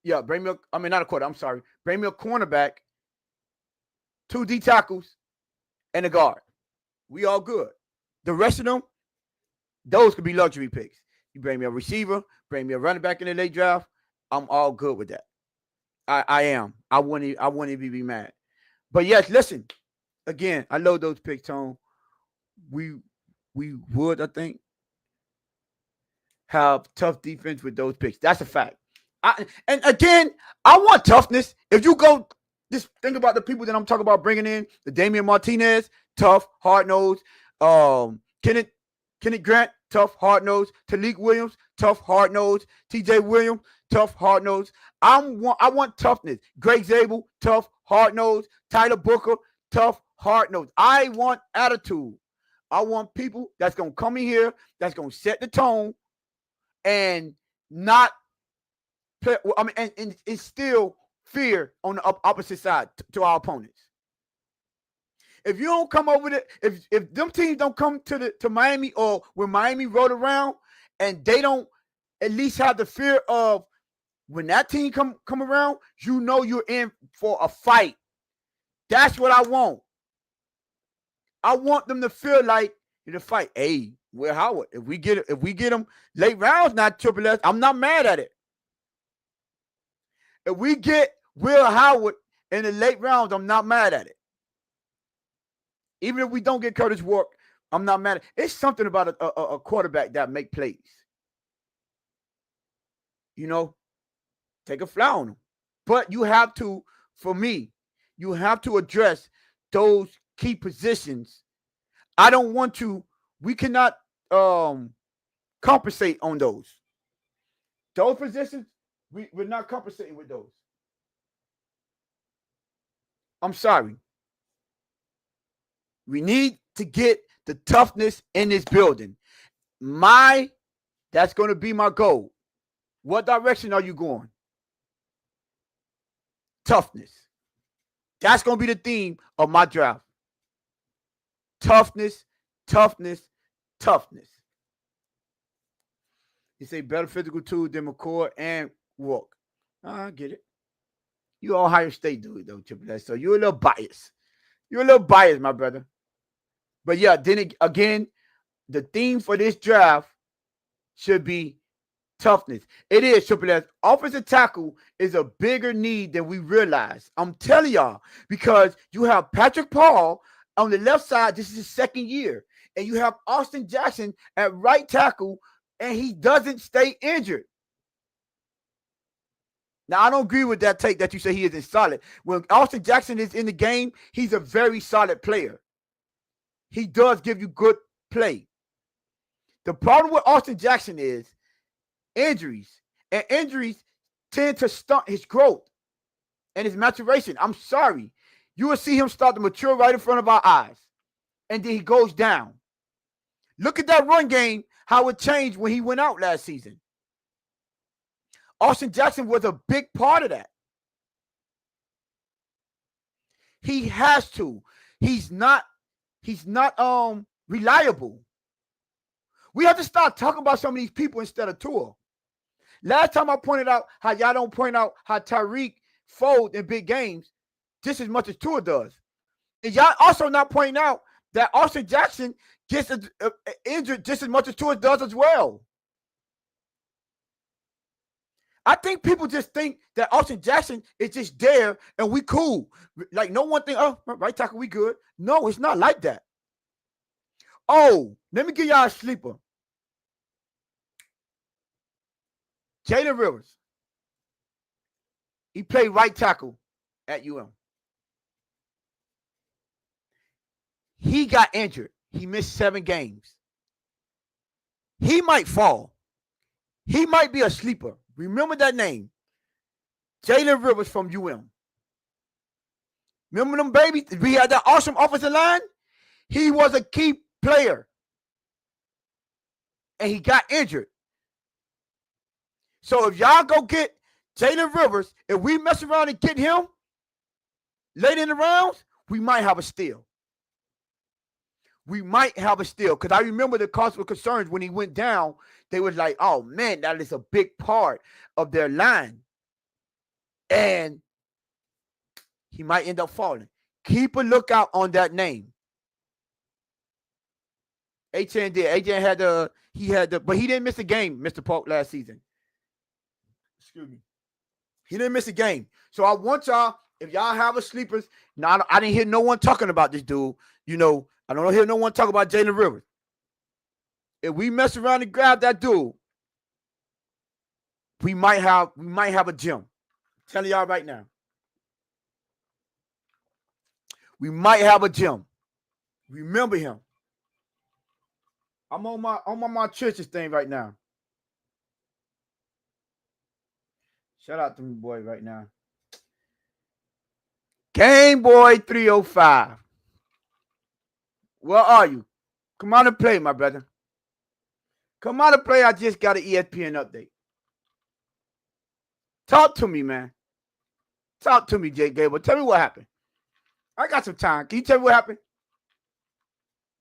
Yeah, not a quarterback. I'm sorry. Bring me a cornerback, 2 D tackles, and a guard. We all good. The rest of them, those could be luxury picks. You bring me a receiver, bring me a running back in the late draft. I'm all good with that. I am. I wouldn't even be mad. But yes, listen. Again, I love those picks, Tone. We would, I think, have tough defense with those picks. That's a fact. And again, I want toughness. If you go, just think about the people that I'm talking about bringing in. The Damian Martinez, tough, hard-nosed. Kenneth Grant, tough, hard-nosed. Talik Williams, tough, hard-nosed. TJ Williams, tough, hard-nosed. I want toughness. Greg Zabel, tough, hard-nosed. Tyler Booker, tough, hard-nosed. I want attitude. I want people that's going to come in here, that's going to set the tone and not play, and instill fear on the opposite side to our opponents. If you don't come over there, if them teams don't come to Miami, or when Miami roll around and they don't at least have the fear of when that team come around, you know you're in for a fight. That's what I want. I want them to feel like in a fight. Hey, Will Howard, if we get them late rounds, not Triple S, I'm not mad at it. If we get Will Howard in the late rounds, I'm not mad at it. Even if we don't get Curtis Wark, I'm not mad at it. It's something about a quarterback that make plays. You know, take a fly on him. But you have to, for me, you have to address those key positions. I don't want to, we cannot compensate on those. Those positions, we're not compensating with those. I'm sorry. We need to get the toughness in this building. That's going to be my goal. What direction are you going? Toughness. That's going to be the theme of my draft. Toughness, toughness, toughness. You say better physical tool than McCord and Wark. I get it. You Ohio State do it though, Triple S. So you're a little biased. You're a little biased, my brother. But yeah, then again, the theme for this draft should be toughness. It is, Triple S. Offensive tackle is a bigger need than we realize. I'm telling y'all, because you have Patrick Paul on the left side. This is his second year. And you have Austin Jackson at right tackle, and he doesn't stay injured. Now, I don't agree with that take that you say he isn't solid. When Austin Jackson is in the game, he's a very solid player. He does give you good play. The problem with Austin Jackson is injuries. And injuries tend to stunt his growth and his maturation. I'm sorry. You will see him start to mature right in front of our eyes. And then he goes down. Look at that run game, how it changed when he went out last season. Austin Jackson was a big part of that. He has to. He's not reliable. We have to start talking about some of these people instead of Tua. Last time I pointed out how y'all don't point out how Tyreek folds in big games just as much as Tua does. And y'all also not pointing out that Austin Jackson gets injured just as much as Tua does as well. I think people just think that Austin Jackson is just there and we cool. Like no one think, oh, right tackle, we good. No, it's not like that. Oh, let me give y'all a sleeper. Jalen Rivers. He played right tackle at UM. He got injured. He missed 7 games. He might fall. He might be a sleeper. Remember that name. Jalen Rivers from UM. Remember them babies? We had that awesome offensive line. He was a key player. And he got injured. So if y'all go get Jalen Rivers, if we mess around and get him late in the rounds, we might have a steal. We might have a steal. Because I remember the cause of concerns when he went down. They was like, oh, man, that is a big part of their line. And he might end up falling. Keep a lookout on that name. HN did. HN had but he didn't miss a game, Mr. Polk, last season. Excuse me. He didn't miss a game. So I want y'all, if y'all have a sleepers, now I didn't hear no one talking about this dude. You know, I don't hear no one talk about Jalen Rivers. If we mess around and grab that dude, we might have a gem. I'm telling y'all right now. We might have a gem. Remember him. I'm on my churches thing right now. Shout out to me boy right now. Game Boy 305. Where are you? Come on and play, my brother. Come on and play. I just got an ESPN update. Talk to me, man. Talk to me, Jay Gable. Tell me what happened. I got some time. Can you tell me what happened?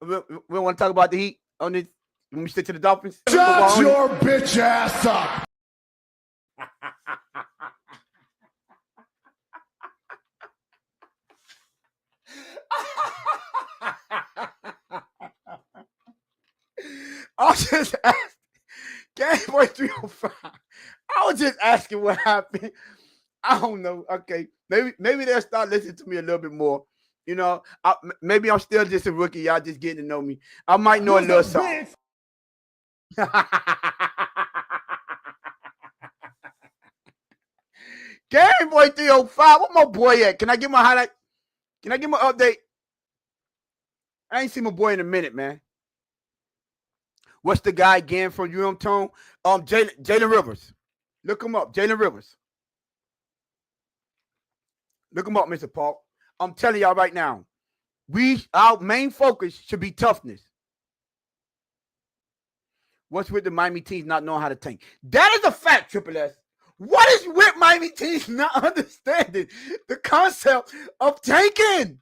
We don't want to talk about the Heat on this. When we stick to the Dolphins. Shut your bitch ass up. I was just asking. Game Boy 305. I was just asking what happened. I don't know. Okay, maybe they'll start listening to me a little bit more. You know, maybe I'm still just a rookie. Y'all just getting to know me. I might know a little something. Game Boy 305. What my boy at? Can I get my highlight? Can I get my update? I ain't seen my boy in a minute, man. What's the guy again from Tone? Jalen Rivers. Look him up. Jalen Rivers. Look him up, Mr. Paul. I'm telling y'all right now, our main focus should be toughness. What's with the Miami teams not knowing how to tank? That is a fact, Triple S. What is with Miami teams not understanding the concept of tanking?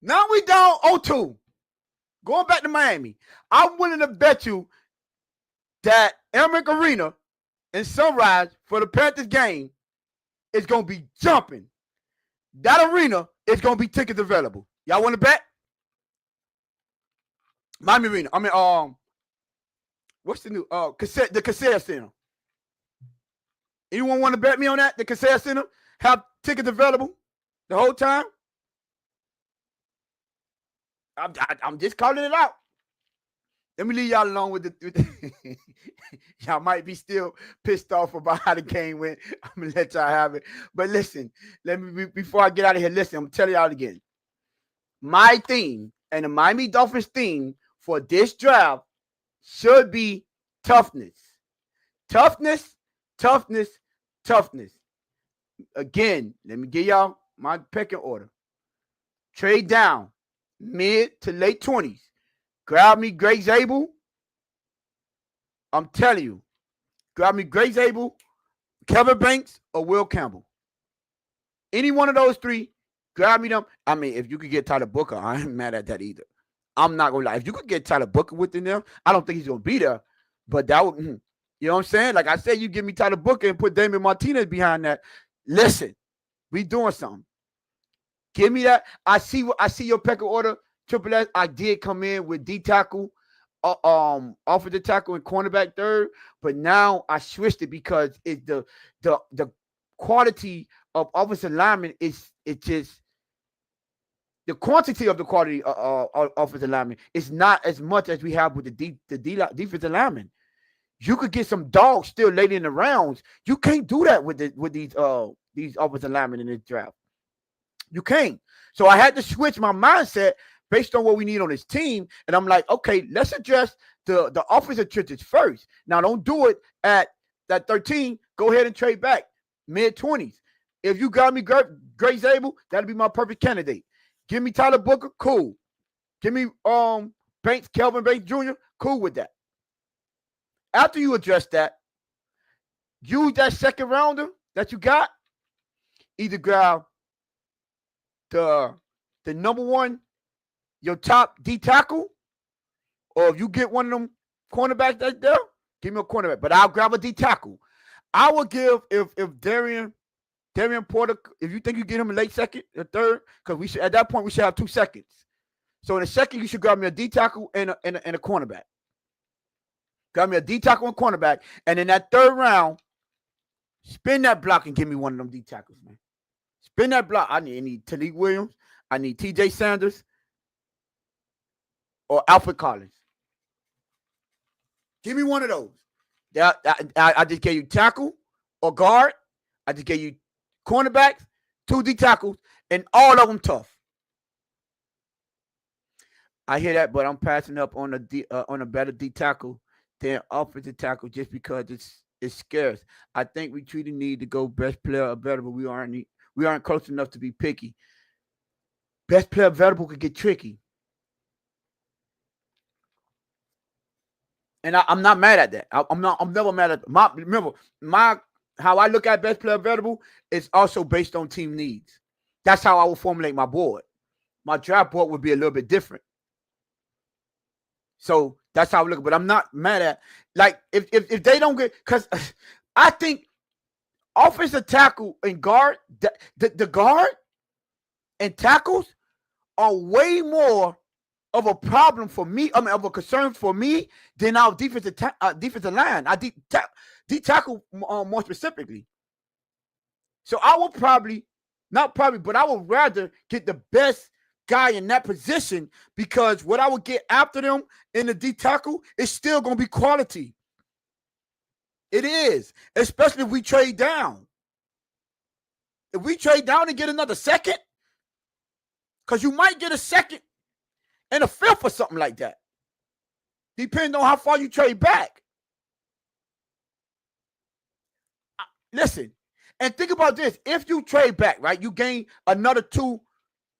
Now we down 0-2. Going back to Miami. I'm willing to bet you that Amex Arena and Sunrise for the Panthers game is going to be jumping. That arena is going to be tickets available. Y'all want to bet? Miami Arena. I mean, what's the new? The Kaseya Center. Anyone want to bet me on that? The Kaseya Center have tickets available the whole time? I'm just calling it out. Let me leave y'all alone with the y'all might be still pissed off about how the game went. I'm gonna let y'all have it. But listen, before I get out of here, listen, I'm telling y'all again. My theme and the Miami Dolphins theme for this draft should be toughness. Toughness, toughness, toughness. Again, let me give y'all my pecking order. Trade down. Mid to late 20s. Grab me Greg Zabel. I'm telling you. Grab me Greg Zabel, Kevin Banks, or Will Campbell. Any one of those three, grab me them. I mean, if you could get Tyler Booker, I ain't mad at that either. I'm not going to lie. If you could get Tyler Booker within them, I don't think he's going to be there. But that would, you know what I'm saying? Like I said, you give me Tyler Booker and put Damian Martinez behind that. Listen, we doing something. Give me that. I see your pecking order, Triple S. I did come in with D tackle, offensive tackle and cornerback third, but now I switched it because it's the quality of offensive lineman is just the quantity of the quality of offensive lineman is not as much as we have with the defensive lineman. You could get some dogs still late in the rounds. You can't do that with these offensive linemen in this draft. You can't. So I had to switch my mindset based on what we need on this team. And I'm like, okay, let's address the offensive trenches first. Now, don't do it at that 13. Go ahead and trade back. Mid-20s. If you got me Greg Zabel, that'll be my perfect candidate. Give me Tyler Booker, cool. Give me Kelvin Banks Jr., cool with that. After you address that, use that second rounder that you got. Either grab the number one, your top D tackle, or if you get one of them cornerbacks that's there, give me a cornerback. But I'll grab a D tackle. I will give if Darian Porter, if you think you get him a late second or third, because we should at that point we should have 2 seconds. So in a second, you should grab me a D tackle and a cornerback. Grab me a D tackle and cornerback, and in that third round, spin that block and give me one of them D tackles, man. Spin that block. I need Talik Williams. I need TJ Sanders or Alfred Collins. Give me one of those. I just gave you tackle or guard. I just gave you cornerbacks, 2 D tackles, and all of them tough. I hear that, but I'm passing up on a better D tackle than offensive tackle just because it's scarce. I think we truly need to go best player available. We aren't close enough to be picky. Best player available could get tricky. And I'm not mad at that. I'm never mad at how I look at best player available is also based on team needs. That's how I will formulate my board. my draft board would be a little bit different. So that's how I look. But I'm not mad at, like, if they don't get, because I think offensive tackle and guard, the guard and tackles are way more of a problem for me, of a concern for me than our defensive line. Tackle more specifically. So I will but I would rather get the best guy in that position, because what I would get after them in the D tackle is still going to be quality. It is, especially if we trade down. If we trade down and get another second, because you might get a second and a fifth or something like that, depending on how far you trade back. Listen, and think about this. If you trade back, right, you gain another 2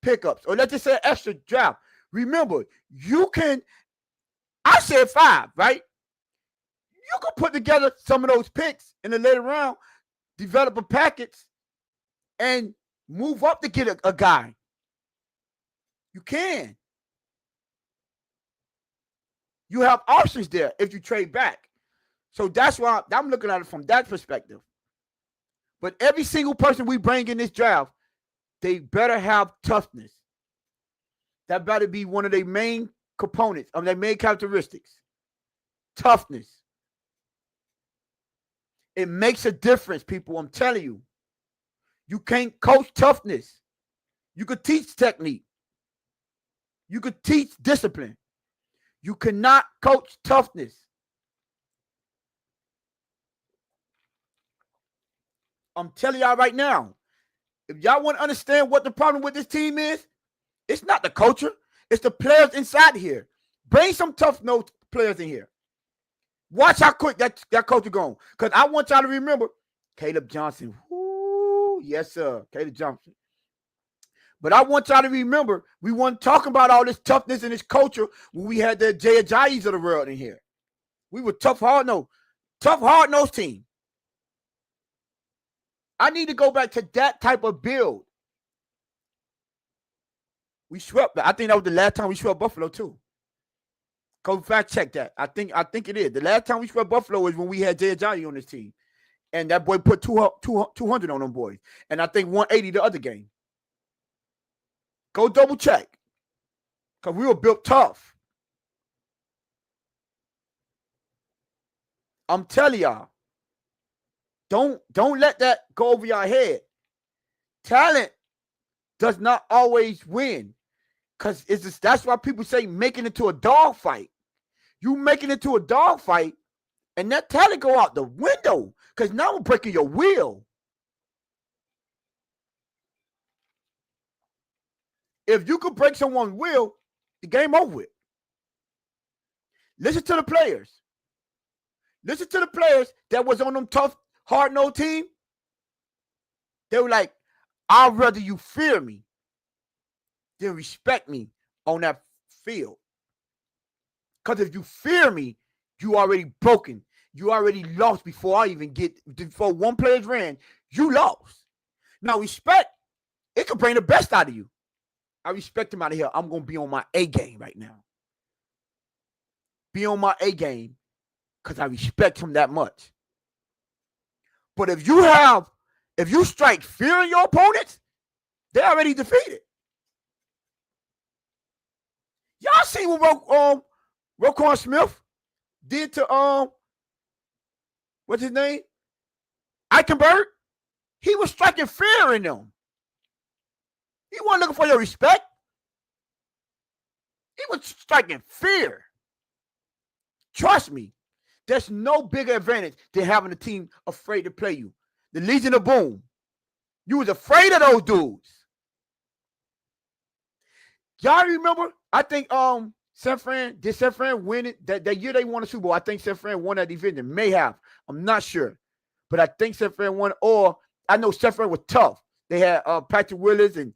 pickups, or let's just say extra draft. Remember, you can, I said 5, right? You can put together some of those picks in the later round, develop a package, and move up to get a guy. You can. You have options there if you trade back. So that's why I'm looking at it from that perspective. But every single person we bring in this draft, they better have toughness. That better be one of their main components, of their main characteristics. Toughness. It makes a difference, people. I'm telling you. You can't coach toughness. You could teach technique. You could teach discipline. You cannot coach toughness. I'm telling y'all right now, if y'all want to understand what the problem with this team is, it's not the culture. It's the players inside here. Bring some tough nose players in here. Watch how quick that culture going. Because I want y'all to remember Caleb Johnson. Woo, yes, sir. Caleb Johnson. But I want y'all to remember, we weren't talking about all this toughness and this culture when we had the Jay Ajayis of the world in here. We were tough, hard-nosed team. I need to go back to that type of build. We swept. I think that was the last time we swept Buffalo too. Go fact check that. I think it is. The last time we swept Buffalo is when we had Jay Ajayi on this team, and that boy put 200 on them boys, and I think 180 the other game. Go double check, because we were built tough. I'm telling y'all, don't let that go over your head. Talent does not always win, because that's why people say making it to a dog fight. You making it to a dog fight, and that talent go out the window, because now we're breaking your will. If you could break someone's will, the game over with. Listen to the players. Listen to the players that was on them tough, hard-nosed team. They were like, I'd rather you fear me than respect me on that field. Because if you fear me, you already broken. You already lost before one player ran, you lost. Now, respect, it could bring the best out of you. I respect him out of here. I'm going to be on my A game right now. Be on my A game because I respect him that much. But if you strike fear in your opponents, they're already defeated. Y'all see what Roquan Smith did to what's his name? Eichenberg? He was striking fear in them. He wasn't looking for your respect. He was striking fear. Trust me, there's no bigger advantage than having a team afraid to play you. The Legion of Boom. You was afraid of those dudes. Y'all remember? I think San Fran win it? That year they won the Super Bowl. I think San Fran won that division. May have. I'm not sure. But I think San Fran won, or I know San Fran was tough. They had Patrick Willis and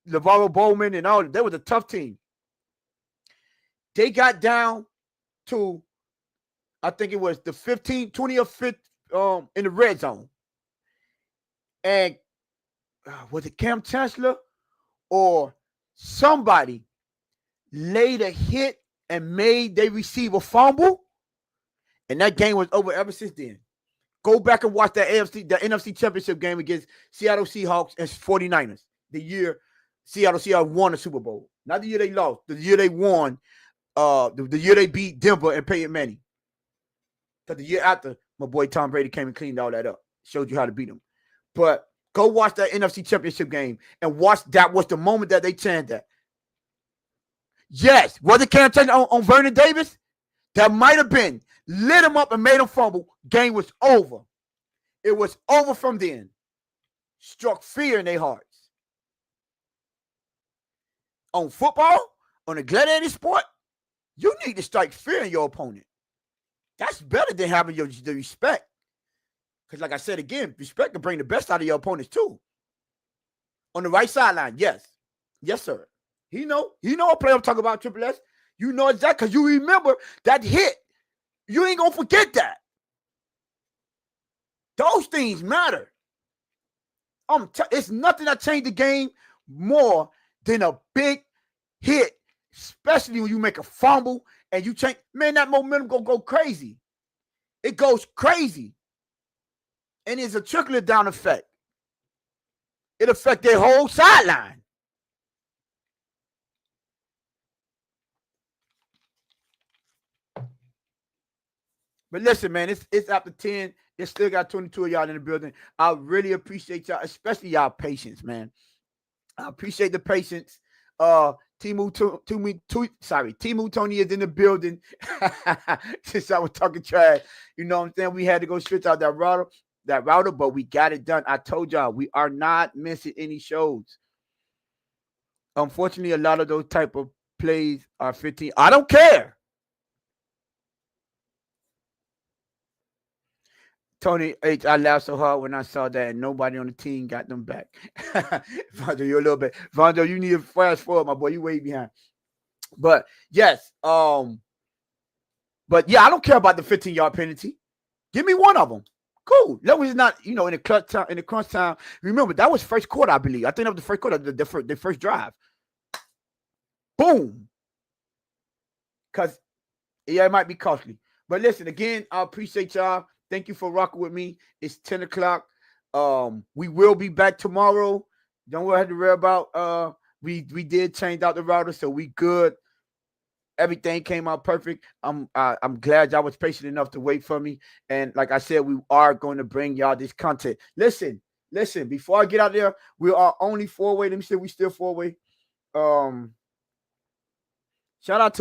LeVar Bowman and all. They was a tough team. They got down to, I think it was the 20 or 5th in the red zone. And was it Cam Chancellor or somebody laid a hit and made they receive a fumble, and that game was over ever since then. Go back and watch that the NFC Championship game against Seattle Seahawks and 49ers. The year Seattle Seahawks won the Super Bowl. Not the year they lost. The year they won. The year they beat Denver and Peyton Manning. Because the year after, my boy Tom Brady came and cleaned all that up. Showed you how to beat them. But go watch that NFC Championship game and watch that was the moment that they changed that. Yes. Was it Cam Chancellor on Vernon Davis? That might have been. Lit him up and made him fumble. Game was over. It was over from then. Struck fear in their hearts. On football, on a gladiator sport, you need to strike fear in your opponent. That's better than having the respect. Because like I said again, respect can bring the best out of your opponents too. On the right sideline, yes. Yes, sir. He know a player I'm talking about, Triple S. You know exactly, because you remember that hit. You ain't going to forget that. Those things matter. It's nothing that changed the game more than a big hit, especially when you make a fumble and you change. Man, that momentum go crazy. It goes crazy. And it's a trickle down effect. It affects their whole sideline. But listen, man, it's after 10. It's still got 22 of y'all in the building. I really appreciate y'all, especially y'all patience, man. I appreciate the patience. Timu Tony is in the building. Since I was talking trash, you know what I'm saying? We had to go switch out that router, but we got it done. I told y'all we are not missing any shows. Unfortunately, a lot of those type of plays are 15. I don't care. Tony H, I laughed so hard when I saw that and nobody on the team got them back. Vondo, you're a little bit. Vondo, you need to fast forward, my boy. You way behind. But yes, but yeah, I don't care about the 15-yard penalty. Give me one of them. Cool. That was not, in the crunch time. Remember, that was first quarter, I believe. I think that was the first quarter, the first drive. Boom. Because, yeah, it might be costly. But listen, again, I appreciate y'all. Thank you for rocking with me. It's 10 o'clock. We will be back tomorrow. Don't have to worry about we did change out the router, so we good. Everything came out perfect. I'm glad y'all was patient enough to wait for me. And like I said, we are going to bring y'all this content. Listen, before I get out there, we are only 4-way. Let me see if we still 4-way. Shout out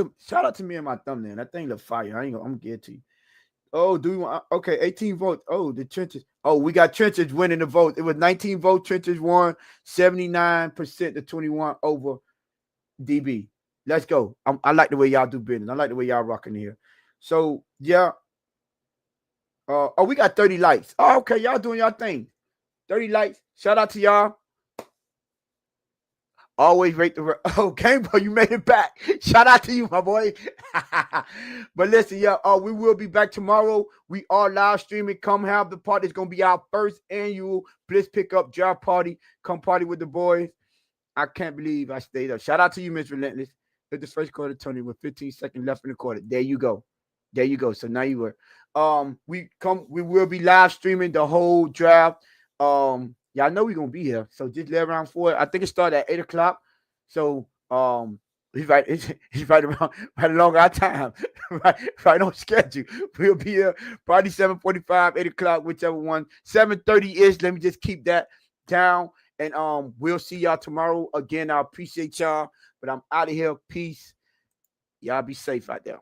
to me and my thumbnail. That thing look fire. I'm gonna get it to you. Oh, do we want? Okay, 18 votes. Oh, the Trenches. Oh, we got Trenches winning the vote. It was 19 votes. Trenches won 79% to 21 over DB. Let's go. I like the way y'all do business. I like the way y'all rocking here. So yeah. We got 30 likes. Oh, okay, y'all doing y'all thing. 30 likes. Shout out to y'all. Always rate the Game Boy, you made it back. Shout out to you, my boy. But listen, we will be back tomorrow. We are live streaming. Come have the party. It's gonna be our first annual Bliss Pickup Job Party. Come party with the boys. I can't believe I stayed up. Shout out to you, Miss Relentless. Hit the first quarter, Tony, with 15 seconds left in the quarter. There you go. So now you were. We will be live streaming the whole draft. Y'all know we're gonna be here, so just lay around for it. I think it started at 8 o'clock. So he's right along our time, right on schedule. We'll be here probably 7:45, 8 o'clock, whichever one. 7:30-ish. Let me just keep that down. And we'll see y'all tomorrow. Again, I appreciate y'all, but I'm out of here. Peace. Y'all be safe out there.